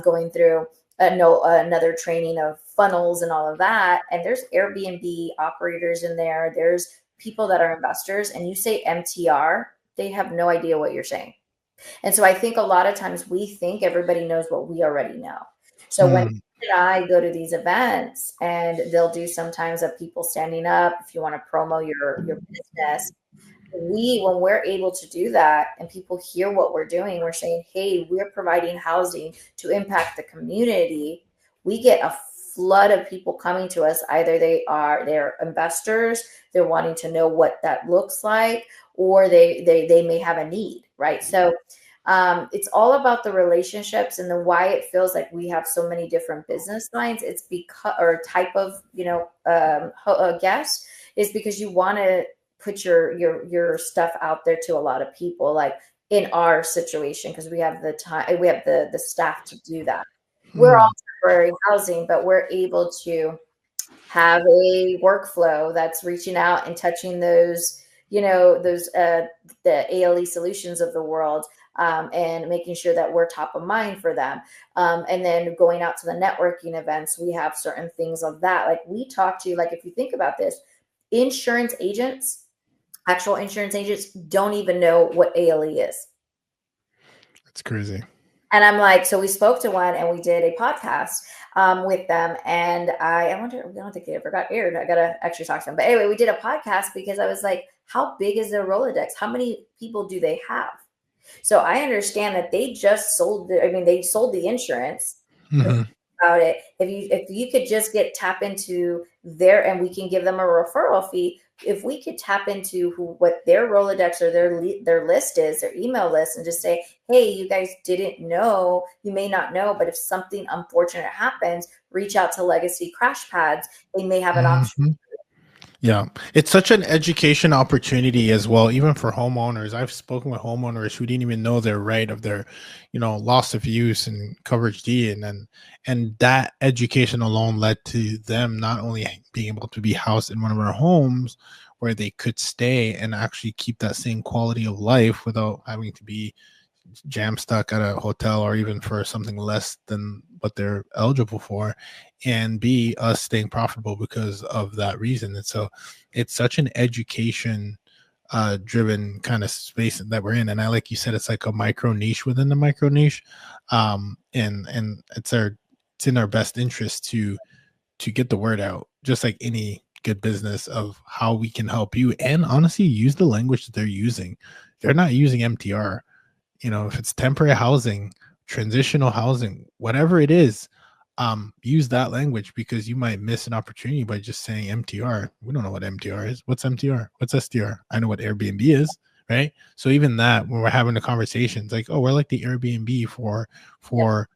going through another training of funnels and all of that. And there's Airbnb operators in there. There's people that are investors, and you say MTR, they have no idea what you're saying. And so I think a lot of times we think everybody knows what we already know. So when I go to these events, and they'll do sometimes of people standing up, if you want to promo your business, when we're able to do that and people hear what we're doing, we're saying, hey, we're providing housing to impact the community, we get a flood of people coming to us. Either they're investors, they're wanting to know what that looks like, or they may have a need, right? So it's all about the relationships, and then why it feels like we have so many different business lines. It's because, or type of, guest, is because you want to put your stuff out there to a lot of people, like in our situation, because we have the time, we have the staff to do that. We're all temporary housing, but we're able to have a workflow that's reaching out and touching those, the ALE solutions of the world, and making sure that we're top of mind for them. And then going out to the networking events, we have certain things of that. Like we talk to, like, if you think about this, insurance agents, actual insurance agents, don't even know what ALE is. That's crazy. And I'm like, so we spoke to one and we did a podcast with them. And I don't think they ever got aired. I got to actually talk to them. But anyway, we did a podcast because I was like, how big is their Rolodex? How many people do they have? So I understand that they just sold they sold the insurance. About it. If you could just tap into their, and we can give them a referral fee. If we could tap into what their Rolodex or their list is, their email list, and just say, hey, you guys didn't know, you may not know, but if something unfortunate happens, reach out to Legacy Crash Pads. They may have an option. Yeah, it's such an education opportunity as well, even for homeowners. I've spoken with homeowners who didn't even know their right of their, loss of use and coverage D, and that education alone led to them not only being able to be housed in one of our homes where they could stay and actually keep that same quality of life without having to be jam stuck at a hotel or even for something less than what they're eligible for, and B, us staying profitable because of that reason. And so it's such an education driven kind of space that we're in. And like you said, it's like a micro niche within the micro niche. And it's in our best interest to get the word out, just like any good business, of how we can help you. And honestly, use the language that they're using. They're not using MTR. If it's temporary housing, transitional housing, whatever it is, use that language, because you might miss an opportunity by just saying MTR. We don't know what MTR is. What's MTR? What's STR? I know what Airbnb is, right? So even that, when we're having the conversations, like, oh, we're like the Airbnb for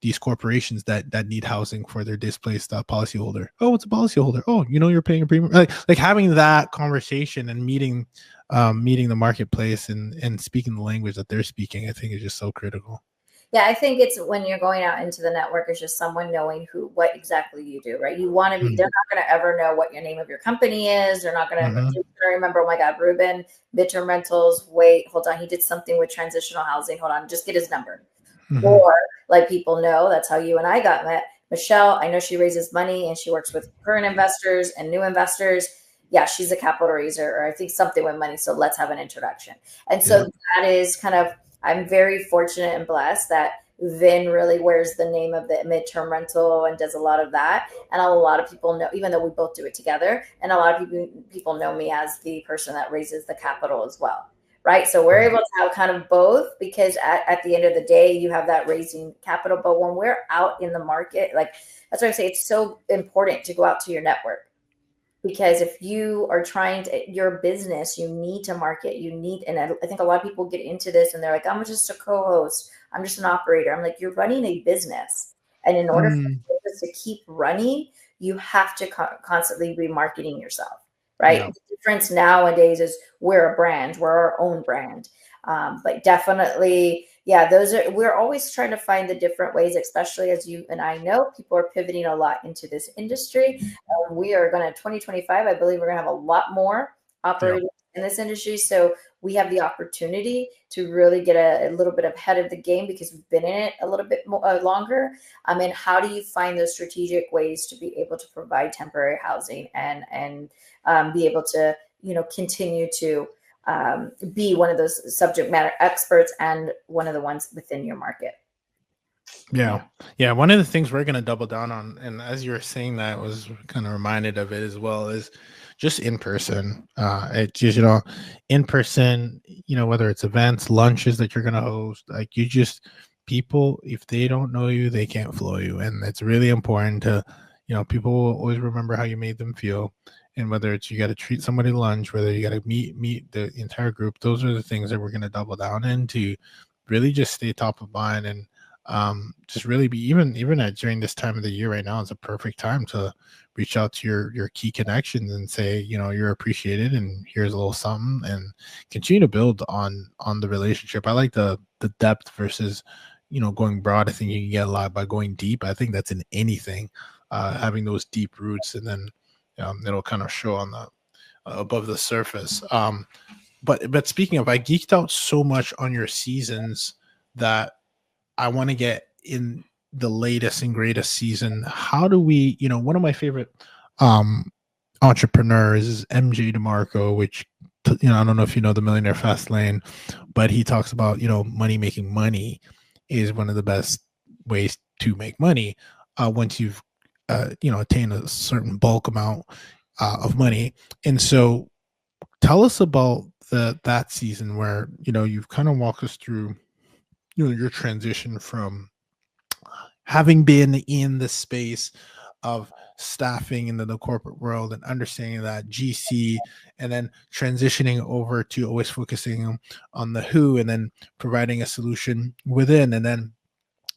these corporations that need housing for their displaced policyholder. Oh, what's a policyholder? Oh, you're paying a premium. Like having that conversation and meeting the marketplace and speaking the language that they're speaking, I think is just so critical. Yeah, I think it's when you're going out into the network, it's just someone knowing what exactly you do, right? You want to be, they're not going to ever know what your name of your company is. They're not going to remember, oh my God, Ruben, midterm rentals. Wait, hold on. He did something with transitional housing. Hold on. Just get his number. Or like people know, that's how you and I got met. Michelle, I know she raises money and she works with current investors and new investors. Yeah, she's a capital raiser, or I think something with money. So let's have an introduction. And so that is kind of, I'm very fortunate and blessed that Vin really wears the name of the midterm rental and does a lot of that. And a lot of people know, even though we both do it together, and a lot of people know me as the person that raises the capital as well. Right. So we're able to have kind of both, because at the end of the day, you have that raising capital. But when we're out in the market, like, that's why I say it's so important to go out to your network. Because if you are trying to, your business, you need to market, and I think a lot of people get into this and they're like, I'm just a co-host, I'm just an operator. I'm like, you're running a business. And in order for the business to keep running, you have to constantly be marketing yourself, right? Yeah. The difference nowadays is we're a brand, we're our own brand. But definitely, yeah, we're always trying to find the different ways, especially as you and I know, people are pivoting a lot into this industry. We are going to 2025, I believe we're going to have a lot more operators in this industry. So we have the opportunity to really get a little bit ahead of the game, because we've been in it a little bit more, longer. And how do you find those strategic ways to be able to provide temporary housing and be able to, continue to be one of those subject matter experts and one of the ones within your market. Yeah. One of the things we're going to double down on, and as you were saying that, I was kind of reminded of it as well, is, just in person. It's just, you know, in person, you know, whether it's events, lunches that you're going to host, like you just, people, if they don't know you, they can't flow you. And it's really important to, you know, people will always remember how you made them feel. And whether it's you got to treat somebody lunch, whether you got to meet the entire group, those are the things that we're going to double down into. Really just stay top of mind, and just really be even at during this time of the year right now is a perfect time to reach out to your key connections and say, you know, you're appreciated and here's a little something, and continue to build on the relationship. I like the depth versus, you know, going broad. I think you can get a lot by going deep. I think that's in anything, having those deep roots, and then it'll kind of show on the above the surface. But speaking of, I geeked out so much on your seasons that I want to get in the latest and greatest season. How do we, you know, one of my favorite entrepreneurs is MJ DeMarco, which, you know, I don't know if you know the Millionaire Fast Lane, but he talks about, you know, making money is one of the best ways to make money once you've, you know, attained a certain bulk amount of money. And so tell us about that season where, you know, you've kind of walked us through, you know, your transition from having been in the space of staffing into the corporate world and understanding that GC, and then transitioning over to always focusing on the who, and then providing a solution within, and then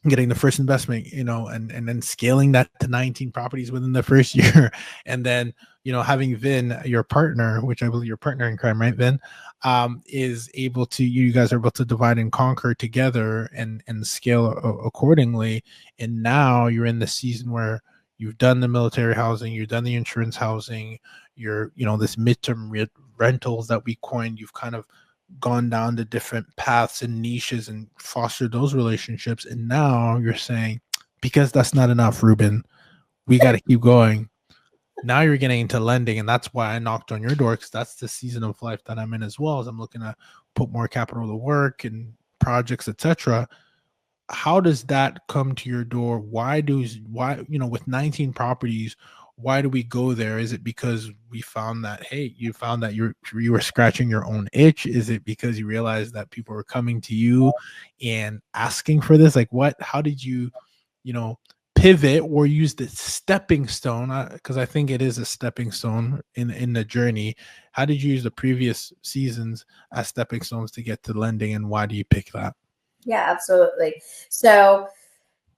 getting the first investment, you know, and then scaling that to 19 properties within the first year. And then, you know, having Vin, your partner, which I believe your partner in crime, right, Vin, is able to, you guys are able to divide and conquer together and scale accordingly. And now you're in the season where you've done the military housing, you've done the insurance housing, you're, you know, this midterm rentals that we coined, you've kind of gone down to different paths and niches and fostered those relationships. And now you're saying, because that's not enough, Ruben, we got to keep going. Now you're getting into lending, and that's why I knocked on your door, because that's the season of life that I'm in as well, as I'm looking to put more capital to work and projects, etc. How does that come to your door? Why, you know, with 19 properties, why do we go there? Is it because we found that, hey, you found that you were scratching your own itch? Is it because you realized that people were coming to you and asking for this? Like, how did you, you know, pivot or use the stepping stone? Because I think it is a stepping stone in the journey. How did you use the previous seasons as stepping stones to get to lending, and why do you pick that? Yeah, absolutely. So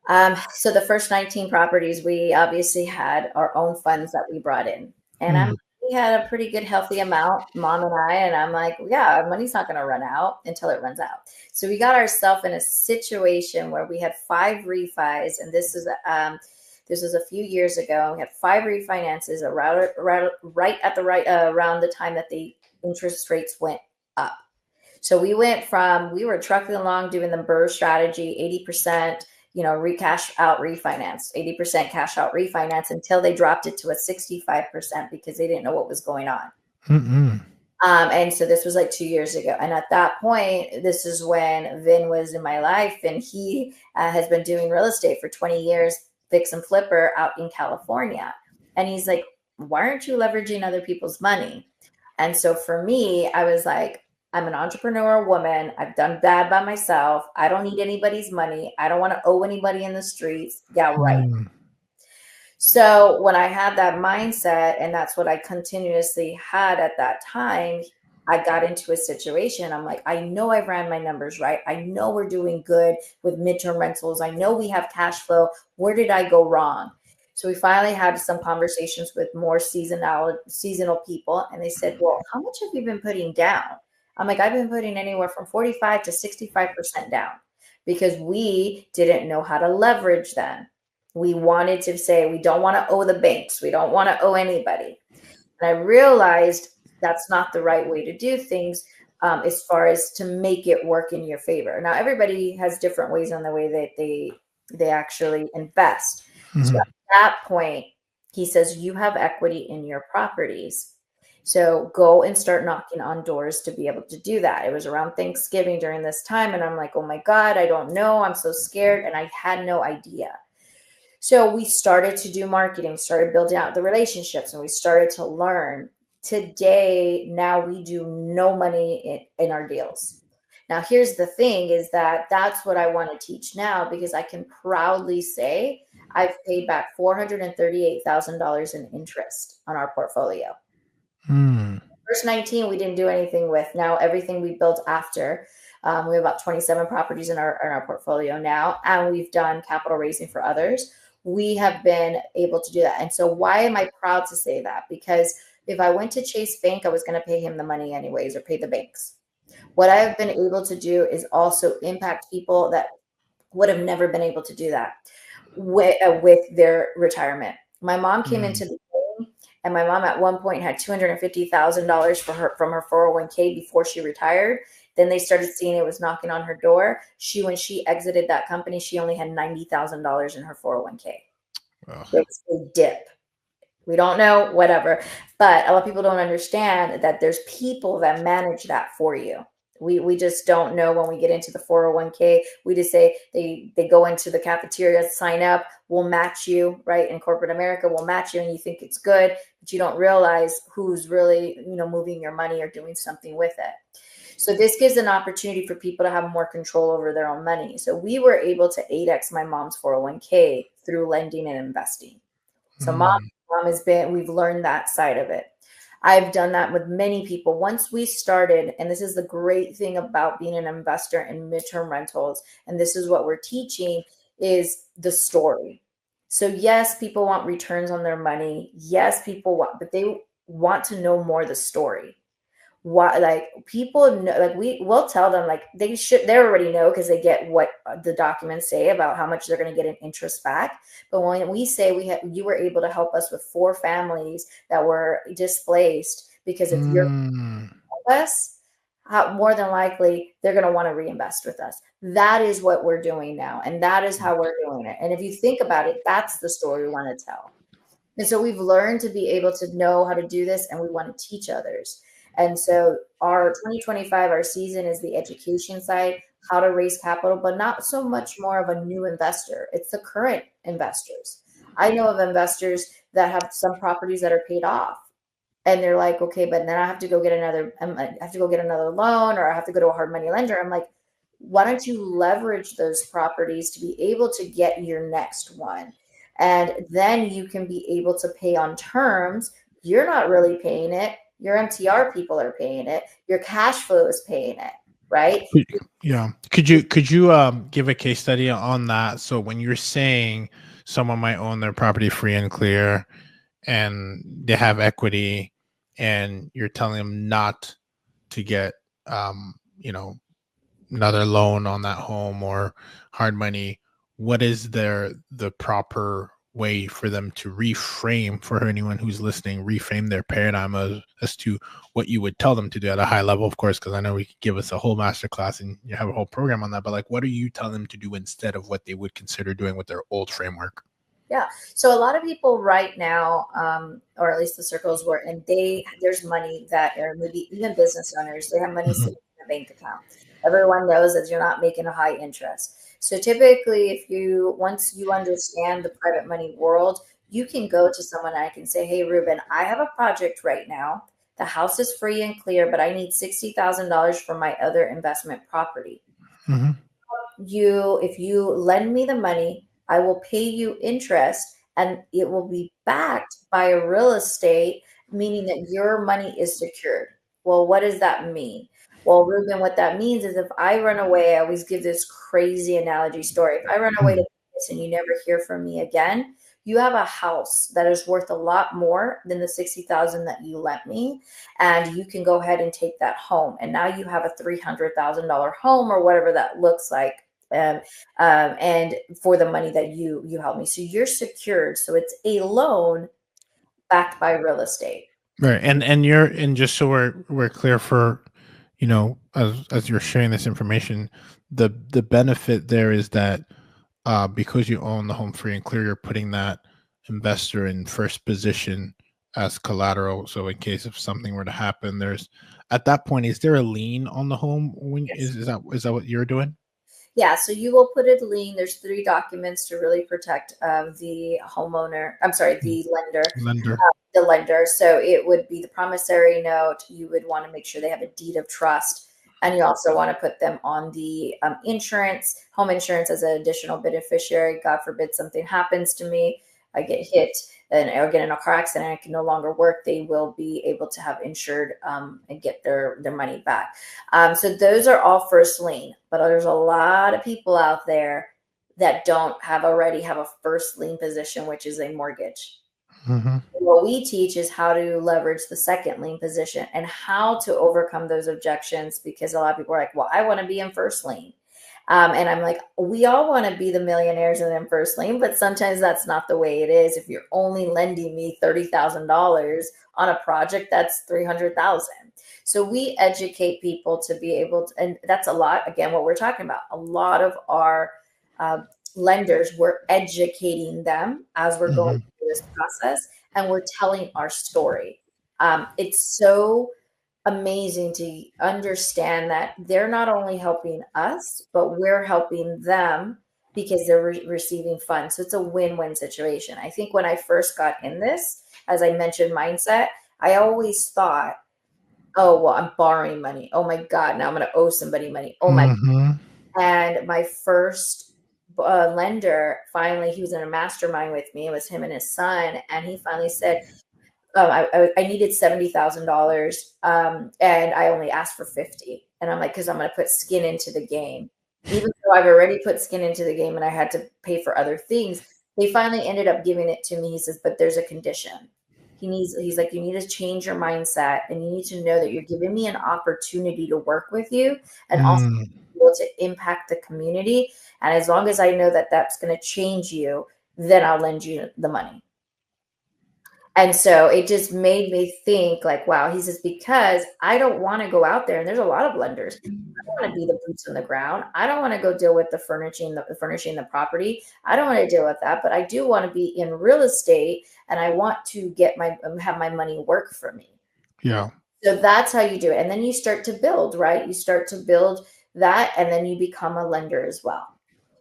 the first 19 properties, we obviously had our own funds that we brought in. And we had a pretty good, healthy amount, Mom and I. And I'm like, yeah, our money's not going to run out until it runs out. So we got ourselves in a situation where we had 5 refis. And this was a few years ago. We had 5 refinances around the time that the interest rates went up. So we were trucking along doing the BRRRR strategy, 80%, you know, cash out refinance, 80% cash out refinance, until they dropped it to a 65% because they didn't know what was going on. And so this was like 2 years ago. And at that point, this is when Vin was in my life, and he has been doing real estate for 20 years, fix and flipper out in California. And he's like, why aren't you leveraging other people's money? And so for me, I was like, I'm an entrepreneur woman. I've done bad by myself. I don't need anybody's money. I don't want to owe anybody in the streets. Yeah, right. So when I had that mindset, and that's what I continuously had at that time, I got into a situation. I'm like, I know I've ran my numbers right. I know we're doing good with midterm rentals. I know we have cash flow. Where did I go wrong? So we finally had some conversations with more seasonal people. And they said, well, how much have you been putting down? I'm like, I've been putting anywhere from 45 to 65% down, because we didn't know how to leverage then. We wanted to say, we don't want to owe the banks. We don't want to owe anybody. And I realized that's not the right way to do things, as far as to make it work in your favor. Now, everybody has different ways on the way that they actually invest. So at that point, he says, you have equity in your properties. So go and start knocking on doors to be able to do that. It was around Thanksgiving during this time. And I'm like, oh my God, I don't know. I'm so scared. And I had no idea. So we started to do marketing, started building out the relationships, and we started to learn. Today, now we do no money in our deals. Now, here's the thing is that that's what I want to teach now, because I can proudly say I've paid back $438,000 in interest on our portfolio. First 19, we didn't do anything with. Now, everything we built after, we have about 27 properties in our portfolio now, and we've done capital raising for others. We have been able to do that. And so why am I proud to say that? Because if I went to Chase Bank, I was going to pay him the money anyways, or pay the banks. What I've been able to do is also impact people that would have never been able to do that with their retirement. My mom came into the game, and my mom at one point had $250,000 from her 401k before she retired. Then they started seeing it was knocking on her door. When she exited that company, she only had $90,000 in her 401k. Wow. It was a dip. We don't know, whatever. But a lot of people don't understand that there's people that manage that for you. We just don't know when we get into the 401k. We just say they go into the cafeteria, sign up, we'll match you, right? In corporate America, we'll match you, and you think it's good, but you don't realize who's really, moving your money or doing something with it. So this gives an opportunity for people to have more control over their own money. So we were able to 8x my mom's 401k through lending and investing. So mom has been, we've learned that side of it. I've done that with many people. Once we started, and this is the great thing about being an investor in midterm rentals, and this is what we're teaching, is the story. So yes, people want returns on their money. Yes, people want, but they want to know more the story. Why, like, people know, like, we'll tell them, like, they already know, because they get what the documents say about how much they're going to get in interest back. But when we say you were able to help us with 4 families that were displaced because of your help us, more than likely they're going to want to reinvest with us. That is what we're doing now, and that is how we're doing it. And if you think about it, that's the story we want to tell. And so we've learned to be able to know how to do this, and we want to teach others. And so our 2025, our season is the education side, how to raise capital, but not so much more of a new investor. It's the current investors. I know of investors that have some properties that are paid off, and they're like, okay, but then I have to go get another loan, or I have to go to a hard money lender. I'm like, why don't you leverage those properties to be able to get your next one? And then you can be able to pay on terms. You're not really paying it. Your MTR people are paying it. Your cash flow is paying it, right? Yeah. Could you give a case study on that? So when you're saying someone might own their property free and clear, and they have equity, and you're telling them not to get, another loan on that home or hard money, what is the proper way for them to reframe, for anyone who's listening, reframe their paradigm as to what you would tell them to do at a high level, of course, because I know we could give us a whole master class and you have a whole program on that, but like, what do you tell them to do instead of what they would consider doing with their old framework? Yeah. So a lot of people right now, or at least the circles we're in, there's money that, or maybe even business owners, they have money sitting in a bank account. Everyone knows that you're not making a high interest. So typically, once you understand the private money world, you can go to someone and I can say, hey, Ruben, I have a project right now. The house is free and clear, but I need $60,000 for my other investment property. If you lend me the money, I will pay you interest, and it will be backed by a real estate, meaning that your money is secured. Well, what does that mean? Well, Ruben, what that means is if I run away, I always give this crazy analogy story. If I run away to Vegas and you never hear from me again, you have a house that is worth a lot more than the $60,000 that you lent me, and you can go ahead and take that home. And now you have a $300,000 home, or whatever that looks like. And for the money that you helped me. So you're secured. So it's a loan backed by real estate. Right. And just so we're clear, for, as you're sharing this information, the benefit there is that because you own the home free and clear, you're putting that investor in first position as collateral. So in case if something were to happen, at that point, is there a lien on the home? Yes. Is that what you're doing? Yeah, so you will put a lien. There's 3 documents to really protect the homeowner. I'm sorry, the lender. the lender. So it would be the promissory note. You would want to make sure they have a deed of trust. And you also want to put them on the insurance, home insurance as an additional beneficiary. God forbid something happens to me, I get hit or get in a car accident, I can no longer work. They will be able to have insured and get their money back. So those are all first lien. But there's a lot of people out there that don't already have a first lien position, which is a mortgage. Mm-hmm. What we teach is how to leverage the second lien position and how to overcome those objections, because a lot of people are like, well, I want to be in first lien. And I'm like, we all want to be the millionaires and in first lien, but sometimes that's not the way it is. If you're only lending me $30,000 on a project, that's $300,000. So we educate people to be able to, and that's a lot, again, what we're talking about. A lot of our lenders, we're educating them as we're going through this process, and we're telling our story. It's so amazing to understand that they're not only helping us, but we're helping them because they're receiving funds. So it's a win-win situation. I think when I first got in this, as I mentioned, mindset, I always thought, oh, well, I'm borrowing money. Oh my God, now I'm going to owe somebody money. Oh my God. And my first lender, finally, he was in a mastermind with me. It was him and his son. And he finally said, I needed $70,000 and I only asked for 50. And I'm like, because I'm going to put skin into the game. Even though I've already put skin into the game and I had to pay for other things, they finally ended up giving it to me. He says, but there's a condition. He's like, you need to change your mindset, and you need to know that you're giving me an opportunity to work with you and also be able to impact the community. And as long as I know that that's going to change you, then I'll lend you the money. And so it just made me think like, wow, he says, because I don't want to go out there. And there's a lot of lenders. I don't want to be the boots on the ground. I don't want to go deal with the furnishing the property. I don't want to deal with that, but I do want to be in real estate, and I want to have my money work for me. Yeah. So that's how you do it. And then you start to build, right? You start to build that, and then you become a lender as well.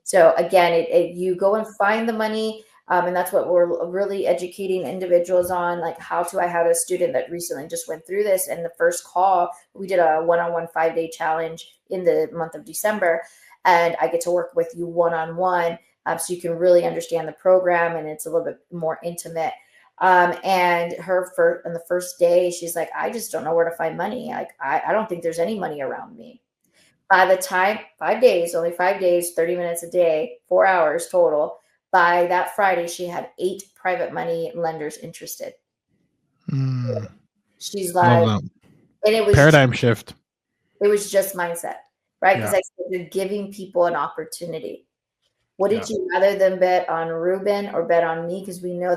So again, you go and find the money. And that's what we're really educating individuals on. Like I had a student that recently just went through this, and the first call, we did a one-on-one 5-day challenge in the month of December. And I get to work with you one-on-one. So you can really understand the program, and it's a little bit more intimate. And on the first day, she's like, I just don't know where to find money. Like, I don't think there's any money around me. By the time, 5 days, only 5 days, 30 minutes a day, 4 hours total. By that Friday, she had 8 private money lenders interested. She's like, and it was paradigm shift. It was just mindset, right? Because I said, you're giving people an opportunity. What did you rather than bet on Ruben or bet on me? Because we know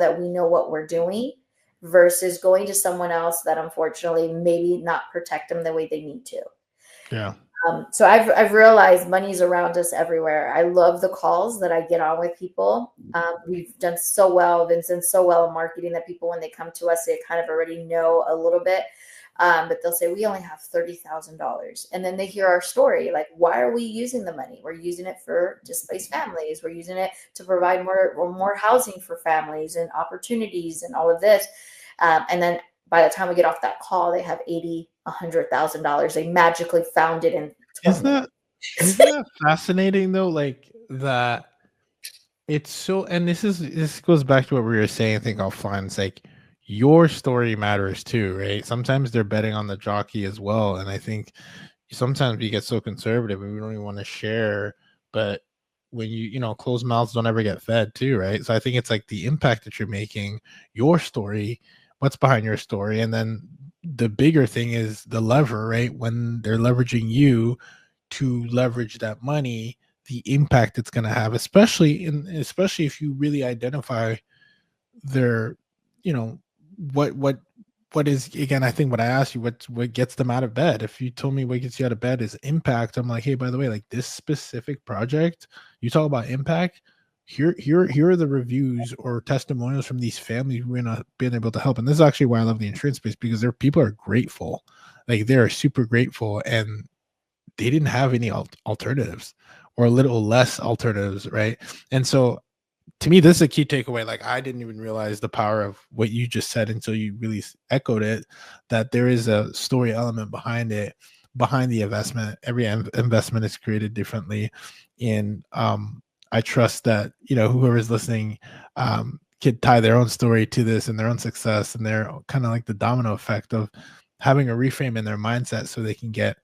what we're doing, versus going to someone else that unfortunately maybe not protect them the way they need to. Yeah. So I've realized money's around us everywhere. I love the calls that I get on with people. We've done so well, Vincent, so well in marketing that people, when they come to us, they kind of already know a little bit. But they'll say, we only have $30,000. And then they hear our story. Like, why are we using the money? We're using it for displaced families. We're using it to provide more housing for families and opportunities and all of this. And then by the time we get off that call, they have $100,000. They magically found it in 20 minutes. Isn't that fascinating though? Like that it's so, and this goes back to what we were saying, I think offline. It's like your story matters too, right? Sometimes they're betting on the jockey as well. And I think sometimes we get so conservative and we don't even want to share, but when closed mouths don't ever get fed too, right? So I think it's like the impact that you're making, your story, what's behind your story. And then the bigger thing is the lever, right? When they're leveraging you to leverage that money, the impact it's going to have, especially if you really identify their, what is, again, I think what I asked you, what gets them out of bed. If you told me what gets you out of bed is impact, I'm like, hey, by the way, like this specific project, you talk about impact. Here are the reviews or testimonials from these families who are not being able to help. And this is actually why I love the insurance space, because their people are grateful. Like they're super grateful, and they didn't have any alternatives or a little less alternatives, right? And so to me, this is a key takeaway. Like, I didn't even realize the power of what you just said until you really echoed it, that there is a story element behind it, behind the investment. Every investment is created differently. And I trust that, whoever's listening could tie their own story to this and their own success, and they're kind of like the domino effect of having a reframe in their mindset so they can get,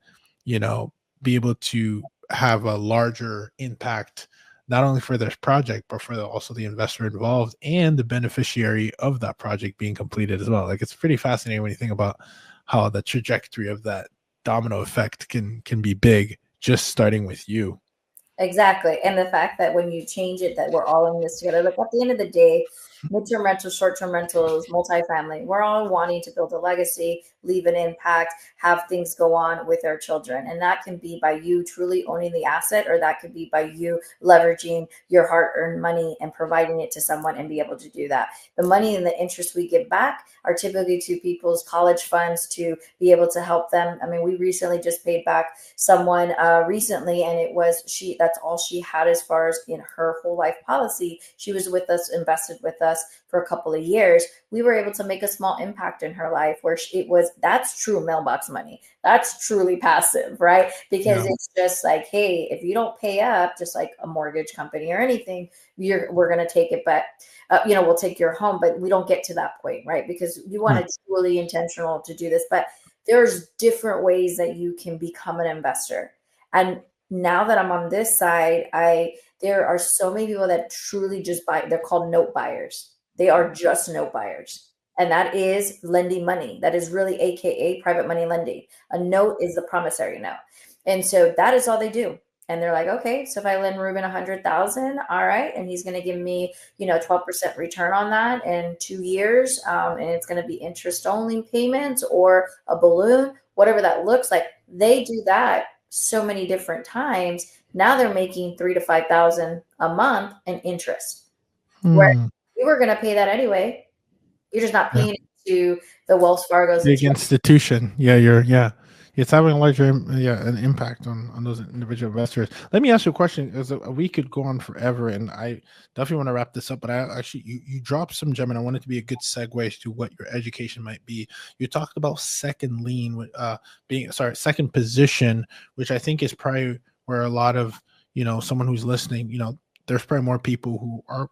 be able to have a larger impact, not only for their project, but for also the investor involved and the beneficiary of that project being completed as well. Like, it's pretty fascinating when you think about how the trajectory of that domino effect can be big, just starting with you. Exactly. And the fact that when you change it, that we're all in this together. Like, at the end of the day, midterm rentals, short-term rentals, multifamily, we're all wanting to build a legacy, leave an impact, have things go on with our children. And that can be by you truly owning the asset, or that could be by you leveraging your hard-earned money and providing it to someone and be able to do that. The money and the interest we give back are typically to people's college funds to be able to help them. I mean, we recently just paid back someone recently, and it was that's all she had as far as in her whole life policy. She was with us, invested with us for a couple of years. We were able to make a small impact in her life where that's true mailbox money. That's truly passive, right? Because it's just like, hey, if you don't pay up, just like a mortgage company or anything, we're going to take it, but we'll take your home, but we don't get to that point, right? Because you want to truly intentional to do this, but there's different ways that you can become an investor. And now that I'm on this side, there are so many people that truly just buy. They're called note buyers. They are just note buyers. And that is lending money. That is really AKA private money lending. A note is the promissory note. And so that is all they do. And they're like, okay, so if I lend Ruben 100,000, all right, and he's going to give me, 12% return on that in 2 years, and it's going to be interest only payments or a balloon, whatever that looks like. They do that so many different times. Now they're making 3,000 to 5,000 a month in interest. Where you were going to pay that anyway, you're just not paying it to the Wells Fargo's. Big institution. It's having a larger an impact on those individual investors. Let me ask you a question, because we could go on forever, and I definitely want to wrap this up, but I actually, you dropped some gem, and I want it to be a good segue to what your education might be. You talked about second lien, second position, which I think is probably where a lot of, someone who's listening, there's probably more people who are,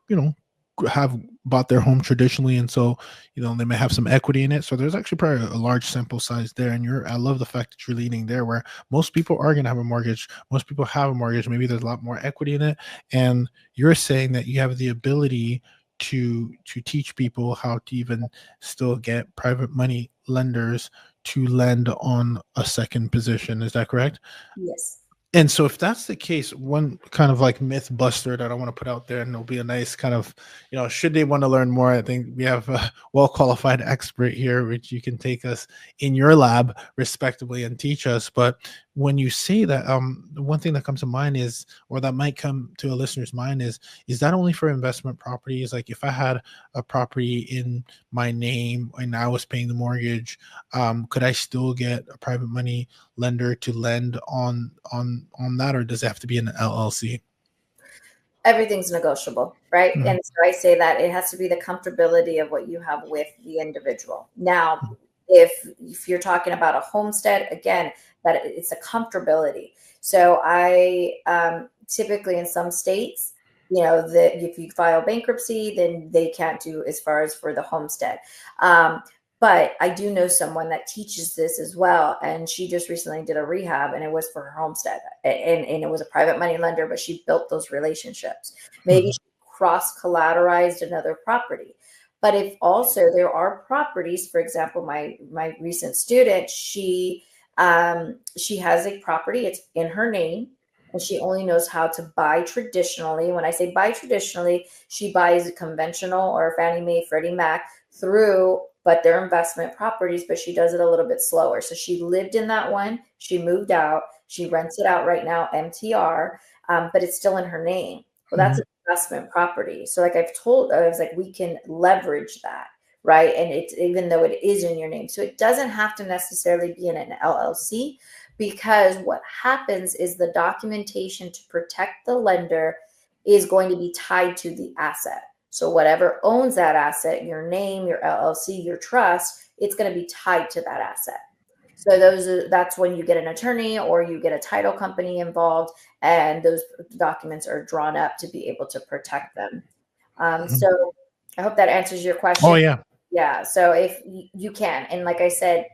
have bought their home traditionally, and so they may have some equity in it. So there's actually probably a large sample size there, and I love the fact that you're leaning there, where most people are going to have a mortgage. Most people have a mortgage. Maybe there's a lot more equity in it, and you're saying that you have the ability to teach people how to even still get private money lenders to lend on a second position. Is that correct? Yes. And so if that's the case, one kind of like myth buster that I want to put out there, and it'll be a nice kind of, should they want to learn more, I think we have a well-qualified expert here, which you can take us in your lab respectively and teach us. But when you say that, the one thing that comes to mind is, or that might come to a listener's mind is that only for investment properties? Like, if I had a property in my name and I was paying the mortgage, could I still get a private money lender to lend on that, or does it have to be an LLC? Everything's negotiable, right? Mm-hmm. And so I say that it has to be the comfortability of what you have with the individual. Now, if you're talking about a homestead, again, that it's a comfortability. So I typically in some states, that if you file bankruptcy, then they can't do as far as for the homestead. But I do know someone that teaches this as well. And she just recently did a rehab, and it was for her homestead. And it was a private money lender, but she built those relationships. Maybe she cross-collateralized another property. But if also there are properties, for example, my recent student, she has a property, it's in her name, and she only knows how to buy traditionally. When I say buy traditionally, she buys conventional or Fannie Mae, Freddie Mac but they're investment properties, but she does it a little bit slower. So she lived in that one, she moved out, she rents it out right now, MTR, but it's still in her name. Well, that's an investment property. So like I was like, we can leverage that, right? And it's, even though it is in your name. So it doesn't have to necessarily be in an LLC, because what happens is the documentation to protect the lender is going to be tied to the asset. So whatever owns that asset, your name, your LLC, your trust, it's going to be tied to that asset. So that's when you get an attorney or you get a title company involved, and those documents are drawn up to be able to protect them. So I hope that answers your question. Oh yeah. Yeah. So if you can, and like I said,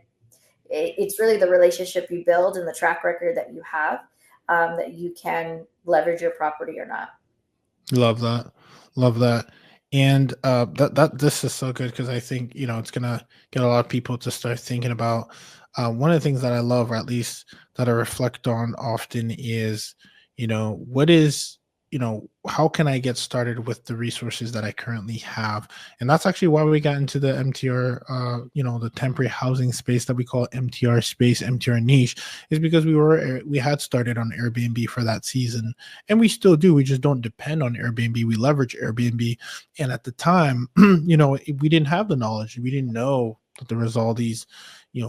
it's really the relationship you build and the track record that you have, that you can leverage your property or not. Love that. Love that. And that this is so good, because I think, it's gonna get a lot of people to start thinking about one of the things that I love, or at least that I reflect on often, is, what is, how can I get started with the resources that I currently have? And that's actually why we got into the MTR, the temporary housing space that we call MTR space, MTR niche, is because we had started on Airbnb for that season, and we still do. We just don't depend on Airbnb. We leverage Airbnb. And at the time, we didn't have the knowledge. We didn't know that there was all these,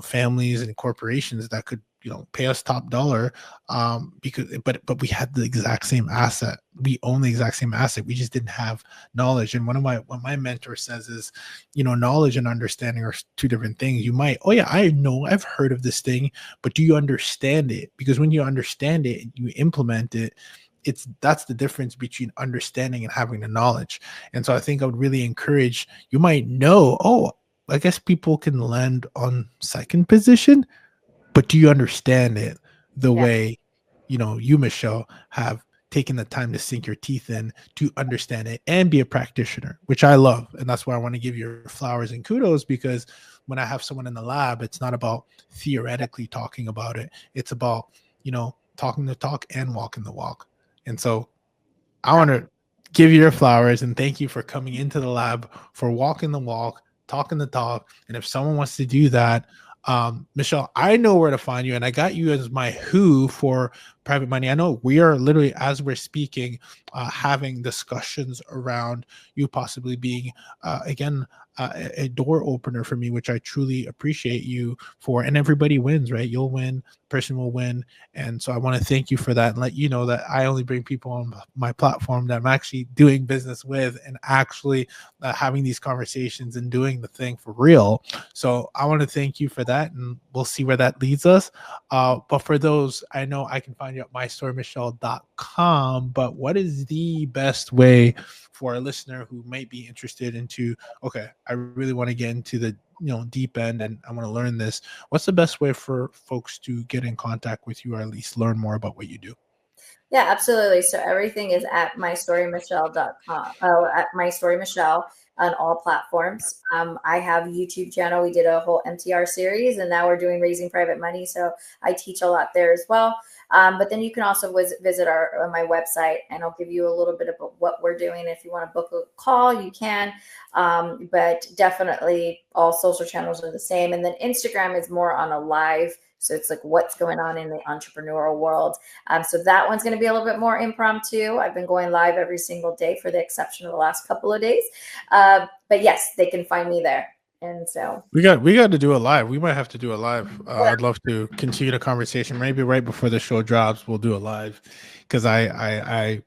families and corporations that could, pay us top dollar, but we had the exact same asset. We own the exact same asset. We just didn't have knowledge. And what my mentor says is, knowledge and understanding are two different things. You might, oh yeah, I know, I've heard of this thing, but do you understand it? Because when you understand it and you implement it, that's the difference between understanding and having the knowledge. And so I think I would really encourage, you might know, oh, I guess people can land on second position, but do you understand it the way, you, Michelle, have taken the time to sink your teeth in to understand it and be a practitioner, which I love. And that's why I want to give you flowers and kudos, because when I have someone in the lab, it's not about theoretically talking about it. It's about, talking the talk and walking the walk. And so I want to give you your flowers and thank you for coming into the lab, for walking the walk, talking the talk. And if someone wants to do that, Michelle, I know where to find you, and I got you as my who for private money. I know we are literally, as we're speaking, having discussions around you possibly being, again, a door opener for me, which I truly appreciate you for. And everybody wins, right? You'll win, person will win. And so I want to thank you for that, and let you know that I only bring people on my platform that I'm actually doing business with, and actually having these conversations and doing the thing for real. So I want to thank you for that, and we'll see where that leads us. But for those, I know I can find you at mystorymichelle.com, but what is the best way for a listener who might be interested into, okay, I really want to get into the deep end and I want to learn this? What's the best way for folks to get in contact with you, or at least learn more about what you do? Yeah, absolutely. So everything is at mystorymichelle.com. Oh, at mystorymichelle on all platforms. I have a YouTube channel. We did a whole MTR series, and now we're doing Raising Private Money. So I teach a lot there as well. But then you can also visit my website, and I'll give you a little bit of what we're doing. If you want to book a call, you can. But definitely all social channels are the same. And then Instagram is more on a live. So it's like what's going on in the entrepreneurial world. So that one's going to be a little bit more impromptu. I've been going live every single day for the exception of the last couple of days. But yes, they can find me there. And so we got to do a live. We might have to do a live. I'd love to continue the conversation. Maybe right before the show drops, we'll do a live, because I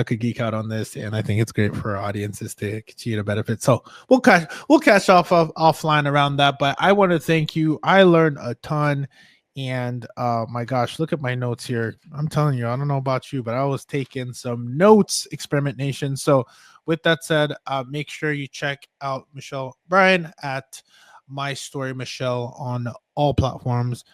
could geek out on this, and I think it's great for our audiences to continue to benefit. So we'll catch offline around that. But I want to thank you. I learned a ton. And my gosh, look at my notes here. I'm telling you, I don't know about you, but I was taking some notes, Experiment Nation. So with that said, make sure you check out Michelle Bryan at My Story Michelle on all platforms.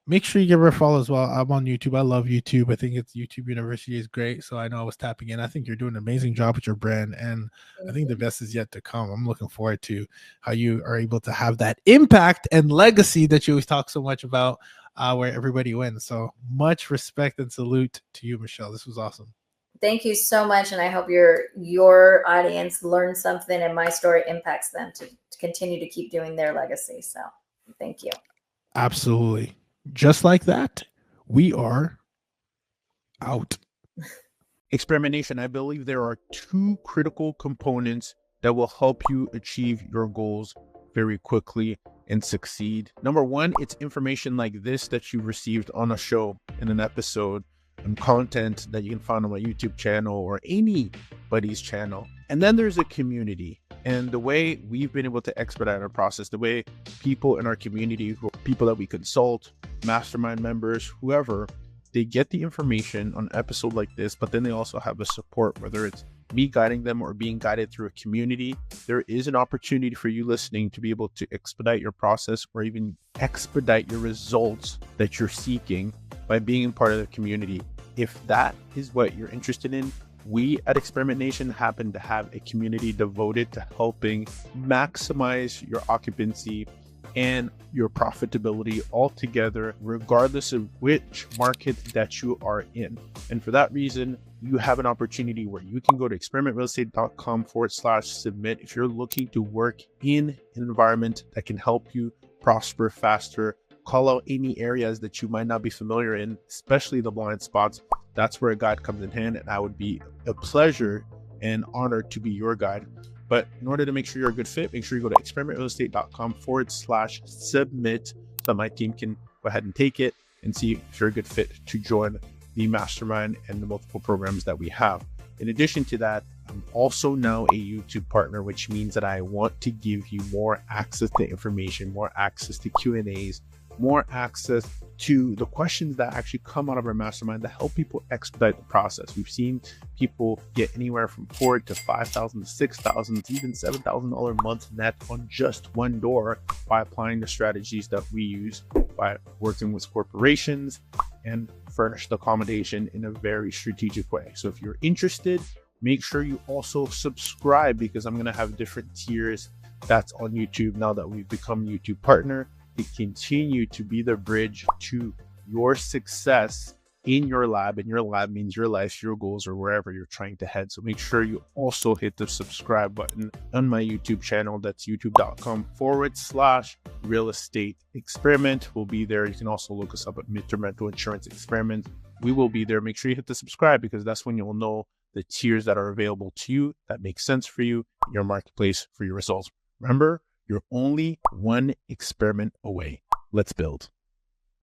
Make sure you give her a follow as well. I'm on YouTube. I love YouTube. I think it's YouTube University is great. So I know I was tapping in. I think you're doing an amazing job with your brand, and I think the best is yet to come. I'm looking forward to how you are able to have that impact and legacy that you always talk so much about, where everybody wins. So much respect and salute to you, Michelle. This was awesome. Thank you so much. And I hope your audience learns something and my story impacts them to continue to keep doing their legacy. So thank you. Absolutely. Just like that, we are out. Experimentation. I believe there are two critical components that will help you achieve your goals very quickly and succeed. Number one, it's information like this that you received on a show in an episode. and content that you can find on my YouTube channel or anybody's channel. And then there's a community. And the way we've been able to expedite our process, the way people in our community, people that we consult, mastermind members, whoever, they get the information on an episode like this, but then they also have a support, whether it's me guiding them or being guided through a community. There is an opportunity for you listening to be able to expedite your process or even expedite your results that you're seeking by being a part of the community. If that is what you're interested in, we at Experiment Nation happen to have a community devoted to helping maximize your occupancy and your profitability altogether, regardless of which market that you are in. And for that reason, you have an opportunity where you can go to experimentrealestate.com/submit if you're looking to work in an environment that can help you prosper faster. Call out any areas that you might not be familiar in, especially the blind spots. That's where a guide comes in hand, and I would be a pleasure and honored to be your guide. But in order to make sure you're a good fit, make sure you go to experimentrealestate.com/submit so that my team can go ahead and take it and see if you're a good fit to join the mastermind and the multiple programs that we have. In addition to that, I'm also now a YouTube partner, which means that I want to give you more access to information, more access to Q&As, more access to the questions that actually come out of our mastermind to help people expedite the process. We've seen people get anywhere from $4,000 to $5,000 to $6,000 to even $7,000 a month net on just one door by applying the strategies that we use by working with corporations and furnished accommodation in a very strategic way. So if you're interested, make sure you also subscribe, because I'm going to have different tiers that's on YouTube now that we've become YouTube partner, to continue to be the bridge to your success in your lab. And your lab means your life, your goals, or wherever you're trying to head. So make sure you also hit the subscribe button on my YouTube channel. That's youtube.com/real estate experiment. We'll be there. You can also look us up at Midterm Rental Insurance Experiment. We will be there. Make sure you hit the subscribe, because that's when you'll know the tiers that are available to you that make sense for you, your marketplace, for your results. Remember, you're only one experiment away. Let's build.